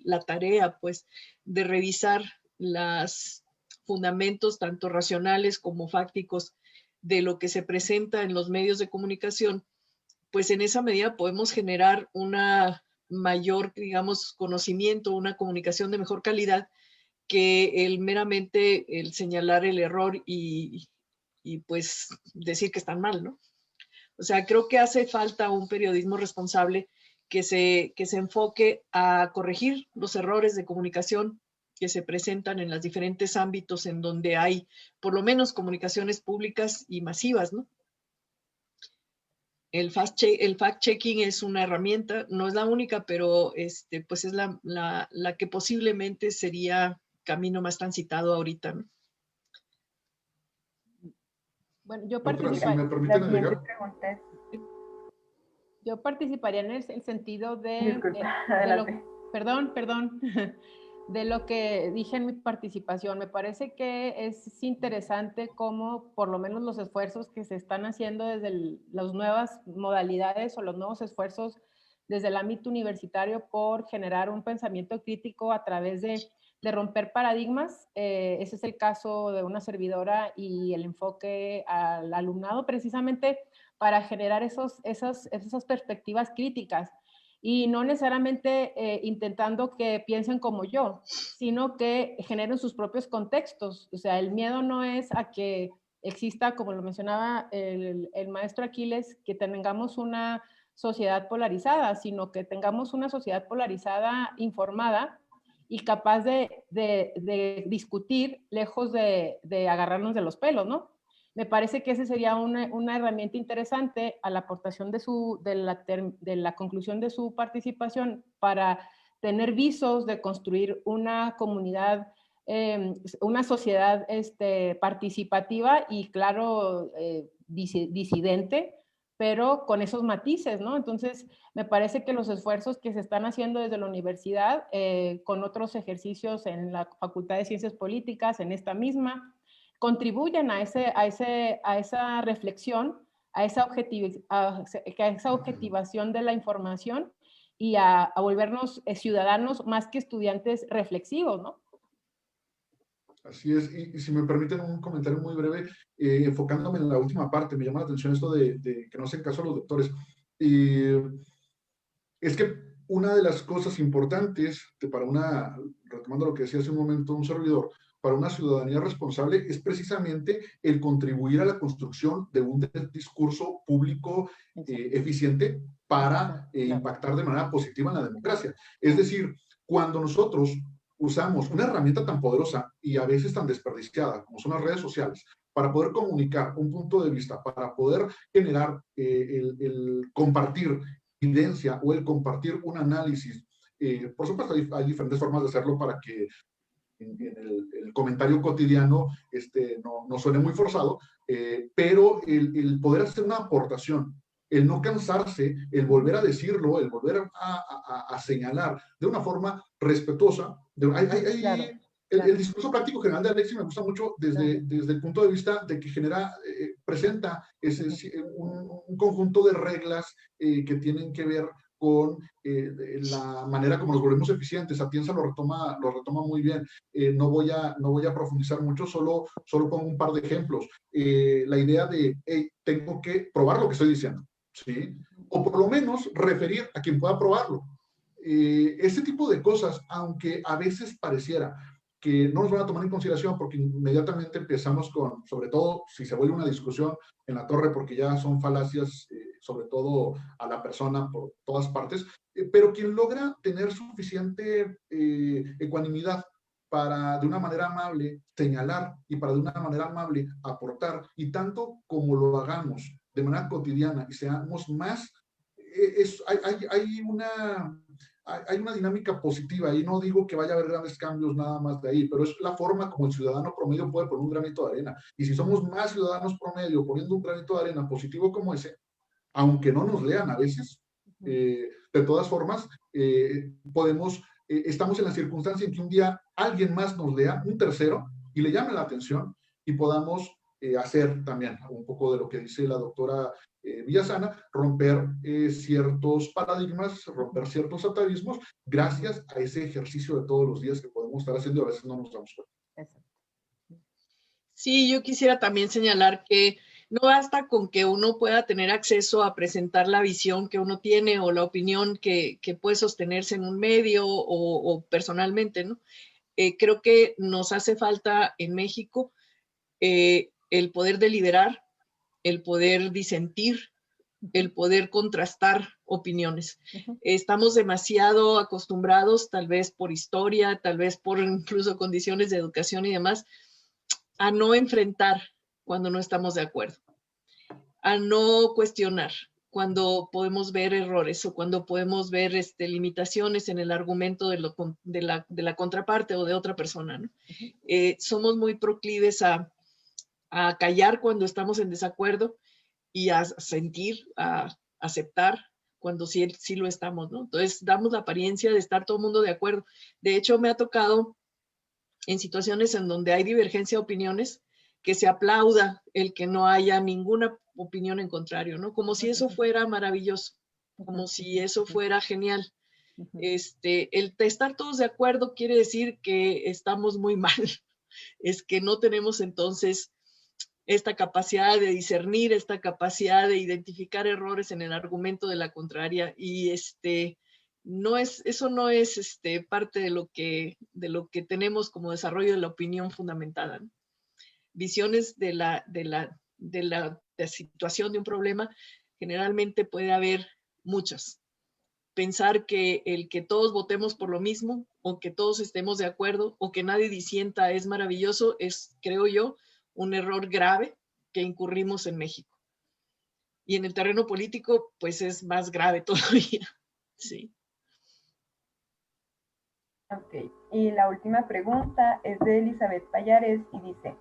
la tarea, pues, de revisar los fundamentos tanto racionales como fácticos de lo que se presenta en los medios de comunicación, pues en esa medida podemos generar una mayor, digamos, conocimiento, una comunicación de mejor calidad que meramente el señalar el error y pues decir que están mal, ¿no? O sea, creo que hace falta un periodismo responsable que se enfoque a corregir los errores de comunicación que se presentan en los diferentes ámbitos en donde hay, por lo menos, comunicaciones públicas y masivas, ¿no? El fact-checking es una herramienta, no es la única, pero pues es la que posiblemente sería camino más transitado ahorita, ¿no? Bueno, yo Doctora, si participaría. me permiten La siguiente agregar. pregunta es, Yo participaría en el sentido disculpa, de lo, adelante. perdón, de lo que dije en mi participación. Me parece que es interesante cómo por lo menos los esfuerzos que se están haciendo desde las nuevas modalidades o los nuevos esfuerzos desde el ámbito universitario por generar un pensamiento crítico a través de romper paradigmas. Ese es el caso de una servidora y el enfoque al alumnado precisamente para generar esas perspectivas críticas y no necesariamente intentando que piensen como yo, sino que generen sus propios contextos. O sea, el miedo no es a que exista, como lo mencionaba el maestro Aquiles, que tengamos una sociedad polarizada, sino que tengamos una sociedad polarizada, informada y capaz de discutir lejos de agarrarnos de los pelos, ¿no? Me parece que esa sería una herramienta interesante a la aportación de la conclusión de su participación para tener visos de construir una comunidad, una sociedad participativa y, claro, disidente, pero con esos matices, ¿no? Entonces, me parece que los esfuerzos que se están haciendo desde la universidad, con otros ejercicios en la Facultad de Ciencias Políticas, en esta misma, contribuyen a esa reflexión, a esa objetivación de la información y a volvernos ciudadanos más que estudiantes reflexivos, ¿no? Así es, y si me permiten un comentario muy breve, enfocándome en la última parte, me llama la atención esto de que no hacen caso a los doctores. Es que una de las cosas importantes retomando lo que decía hace un momento un servidor, para una ciudadanía responsable es precisamente el contribuir a la construcción de un discurso público eficiente para impactar de manera positiva en la democracia. Es decir, cuando nosotros usamos una herramienta tan poderosa y a veces tan desperdiciada como son las redes sociales, para poder comunicar un punto de vista, para poder generar el compartir evidencia o el compartir un análisis. Por supuesto, hay diferentes formas de hacerlo para que en el comentario cotidiano no suene muy forzado, pero el poder hacer una aportación, el no cansarse, el volver a decirlo, el volver a señalar de una forma respetuosa. Claro. El discurso práctico general de Alexis me gusta mucho desde el punto de vista de que presenta un conjunto de reglas que tienen que ver con la manera como nos volvemos eficientes. Atienza lo retoma muy bien. No voy a profundizar mucho, solo pongo un par de ejemplos. La idea de, hey, tengo que probar lo que estoy diciendo, ¿sí? O por lo menos referir a quien pueda probarlo. Ese tipo de cosas, aunque a veces pareciera que no nos van a tomar en consideración porque inmediatamente empezamos con, sobre todo si se vuelve una discusión en la torre, porque ya son falacias, sobre todo a la persona por todas partes, pero quien logra tener suficiente ecuanimidad para de una manera amable señalar y para de una manera amable aportar, y tanto como lo hagamos de manera cotidiana y seamos más, hay una dinámica positiva y no digo que vaya a haber grandes cambios nada más de ahí, pero es la forma como el ciudadano promedio puede poner un granito de arena. Y si somos más ciudadanos promedio poniendo un granito de arena positivo como ese, aunque no nos lean a veces, de todas formas, estamos en la circunstancia en que un día alguien más nos lea, un tercero, y le llame la atención y podamos hacer también un poco de lo que dice la doctora Villasana, romper ciertos paradigmas, romper ciertos atavismos, gracias a ese ejercicio de todos los días que podemos estar haciendo y a veces no nos damos cuenta. Sí, yo quisiera también señalar que No basta con que uno pueda tener acceso a presentar la visión que uno tiene o la opinión que puede sostenerse en un medio o personalmente, ¿no? Creo que nos hace falta en México el poder deliberar, el poder disentir, el poder contrastar opiniones. Estamos demasiado acostumbrados, tal vez por historia, tal vez por incluso condiciones de educación y demás, a no enfrentar cuando no estamos de acuerdo, a no cuestionar cuando podemos ver errores o cuando podemos ver limitaciones en el argumento de la contraparte o de otra persona, ¿no? Somos muy proclives a callar cuando estamos en desacuerdo y a sentir, a aceptar cuando sí lo estamos, ¿no? Entonces damos la apariencia de estar todo el mundo de acuerdo. De hecho, me ha tocado en situaciones en donde hay divergencia de opiniones, que se aplauda el que no haya ninguna opinión en contrario, ¿no? Como si eso fuera maravilloso, como si eso fuera genial. El estar todos de acuerdo quiere decir que estamos muy mal. Es que no tenemos entonces esta capacidad de discernir, esta capacidad de identificar errores en el argumento de la contraria, y eso no es parte de lo que tenemos como desarrollo de la opinión fundamentada, ¿no? Visiones de la situación de un problema, generalmente puede haber muchas. Pensar que el que todos votemos por lo mismo, o que todos estemos de acuerdo, o que nadie disienta es maravilloso, es, creo yo, un error grave que incurrimos en México. Y en el terreno político, pues es más grave todavía. Sí. Ok, y la última pregunta es de Elizabeth Payares y dice,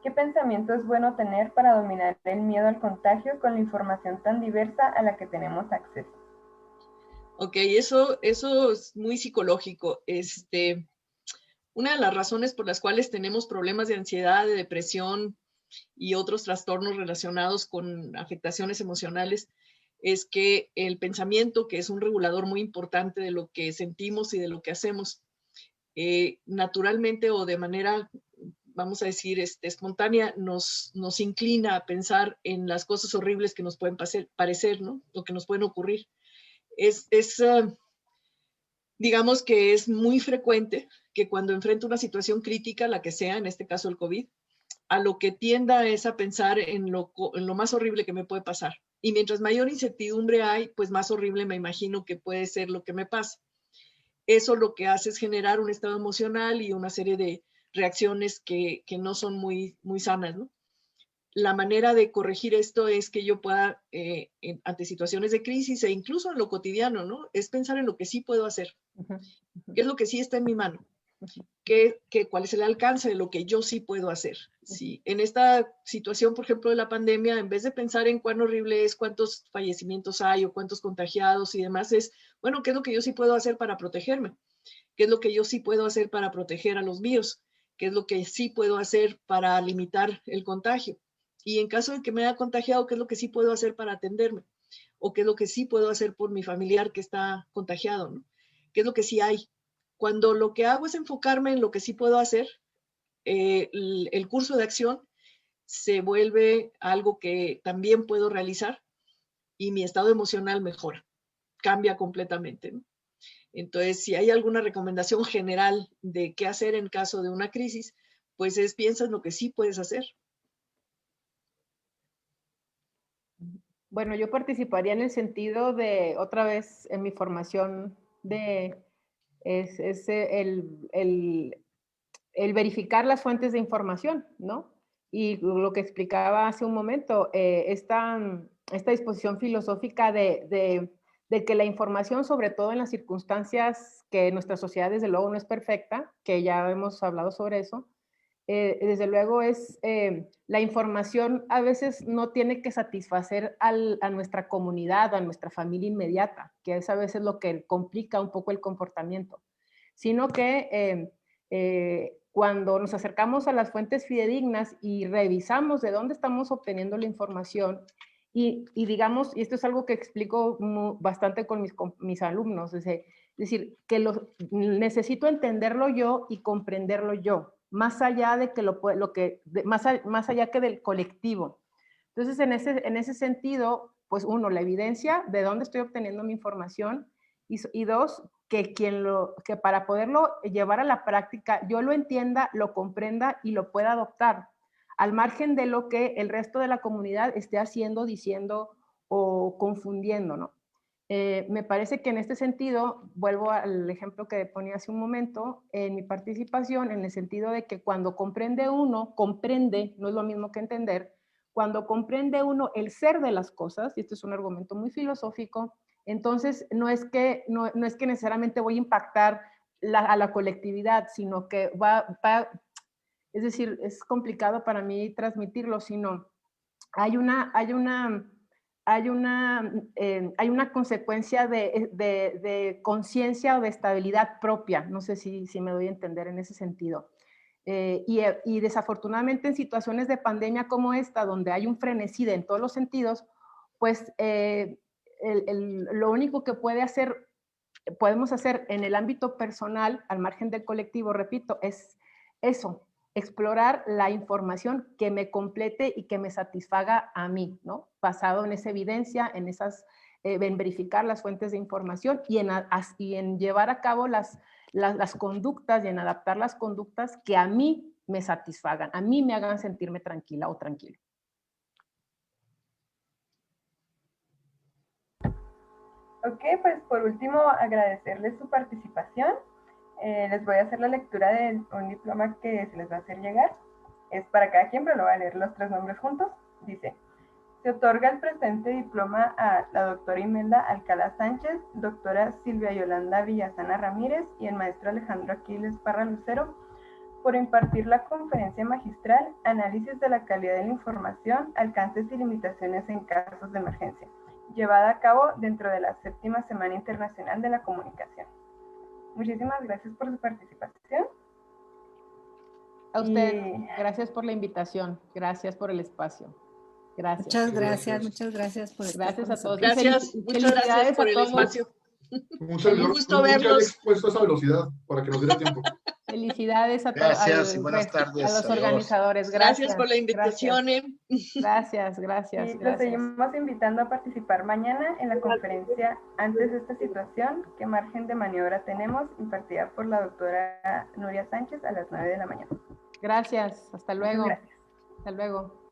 ¿qué pensamiento es bueno tener para dominar el miedo al contagio con la información tan diversa a la que tenemos acceso? Ok, eso es muy psicológico. Una de las razones por las cuales tenemos problemas de ansiedad, de depresión y otros trastornos relacionados con afectaciones emocionales es que el pensamiento, que es un regulador muy importante de lo que sentimos y de lo que hacemos, naturalmente o de manera, vamos a decir, espontánea, nos inclina a pensar en las cosas horribles que nos pueden parecer, ¿no? O que nos pueden ocurrir. Digamos que es muy frecuente que cuando enfrento una situación crítica, la que sea, en este caso el COVID, a lo que tienda es a pensar en lo más horrible que me puede pasar. Y mientras mayor incertidumbre hay, pues más horrible me imagino que puede ser lo que me pasa. Eso lo que hace es generar un estado emocional y una serie de reacciones que no son muy, muy sanas, ¿no? La manera de corregir esto es que yo pueda, ante situaciones de crisis e incluso en lo cotidiano, ¿no? Es pensar en lo que sí puedo hacer. ¿Qué es lo que sí está en mi mano? ¿Cuál es el alcance de lo que yo sí puedo hacer? Sí, en esta situación, por ejemplo, de la pandemia, en vez de pensar en cuán horrible es, cuántos fallecimientos hay o cuántos contagiados y demás, es, bueno, ¿qué es lo que yo sí puedo hacer para protegerme? ¿Qué es lo que yo sí puedo hacer para proteger a los míos? ¿Qué es lo que sí puedo hacer para limitar el contagio? Y en caso de que me haya contagiado, ¿qué es lo que sí puedo hacer para atenderme? ¿O qué es lo que sí puedo hacer por mi familiar que está contagiado, ¿no? ¿Qué es lo que sí hay? Cuando lo que hago es enfocarme en lo que sí puedo hacer, el curso de acción se vuelve algo que también puedo realizar y mi estado emocional mejora, cambia completamente, ¿no? Entonces, si hay alguna recomendación general de qué hacer en caso de una crisis, pues piensa en lo que sí puedes hacer. Bueno, yo participaría en el sentido de, otra vez, en mi formación es el verificar las fuentes de información, ¿no? Y lo que explicaba hace un momento, esta disposición filosófica de que la información, sobre todo en las circunstancias que nuestra sociedad desde luego no es perfecta, que ya hemos hablado sobre eso, desde luego la información a veces no tiene que satisfacer a nuestra comunidad, a nuestra familia inmediata, que es a veces lo que complica un poco el comportamiento, sino que cuando nos acercamos a las fuentes fidedignas y revisamos de dónde estamos obteniendo la información, y digamos, y esto es algo que explico bastante con mis alumnos, es decir, que necesito entenderlo yo y comprenderlo yo, más allá de que más allá que del colectivo. Entonces, en ese sentido, pues uno, la evidencia de dónde estoy obteniendo mi información y dos, que para poderlo llevar a la práctica, yo lo entienda, lo comprenda y lo pueda adoptar, al margen de lo que el resto de la comunidad esté haciendo, diciendo o confundiendo, ¿no? Me parece que en este sentido, vuelvo al ejemplo que ponía hace un momento, en mi participación, en el sentido de que cuando comprende uno, comprende, no es lo mismo que entender, cuando comprende uno el ser de las cosas, y esto es un argumento muy filosófico, entonces no es que necesariamente voy a impactar a la colectividad, sino que es decir, es complicado para mí transmitirlo, sino hay una consecuencia de conciencia o de estabilidad propia. No sé si me doy a entender en ese sentido. Y desafortunadamente en situaciones de pandemia como esta, donde hay un frenesí en todos los sentidos, pues lo único que podemos hacer en el ámbito personal, al margen del colectivo, repito, es eso, explorar la información que me complete y que me satisfaga a mí, ¿no? Basado en esa evidencia, en verificar las fuentes de información y en llevar a cabo las conductas y en adaptar las conductas que a mí me satisfagan, a mí me hagan sentirme tranquila o tranquilo. Ok, pues por último agradecerles su participación. Les voy a hacer la lectura de un diploma que se les va a hacer llegar. Es para cada quien, pero lo voy a leer los 3 nombres juntos. Dice: se otorga el presente diploma a la doctora Imelda Alcalá Sánchez, doctora Silvia Yolanda Villasana Ramírez y el maestro Alejandro Aquiles Parra Lucero por impartir la conferencia magistral Análisis de la calidad de la información, alcances y limitaciones en casos de emergencia, llevada a cabo dentro de la 7ª Semana Internacional de la Comunicación. Muchísimas gracias por su participación. A usted, gracias por la invitación, gracias por el espacio. Gracias. Muchas gracias por estar Gracias a todos. Gracias, muchas gracias por el espacio. Un gusto verlos. Expuesto a esa velocidad para que nos diera tiempo. Felicidades a todos. Gracias y buenas tardes. A los Adiós. organizadores. Gracias por la invitación. Gracias. Y los seguimos invitando a participar mañana en la conferencia Antes de esta situación, ¿qué margen de maniobra tenemos?, impartida por la doctora Nuria Sánchez a las 9 de la mañana. Gracias. Hasta luego. Gracias. Hasta luego.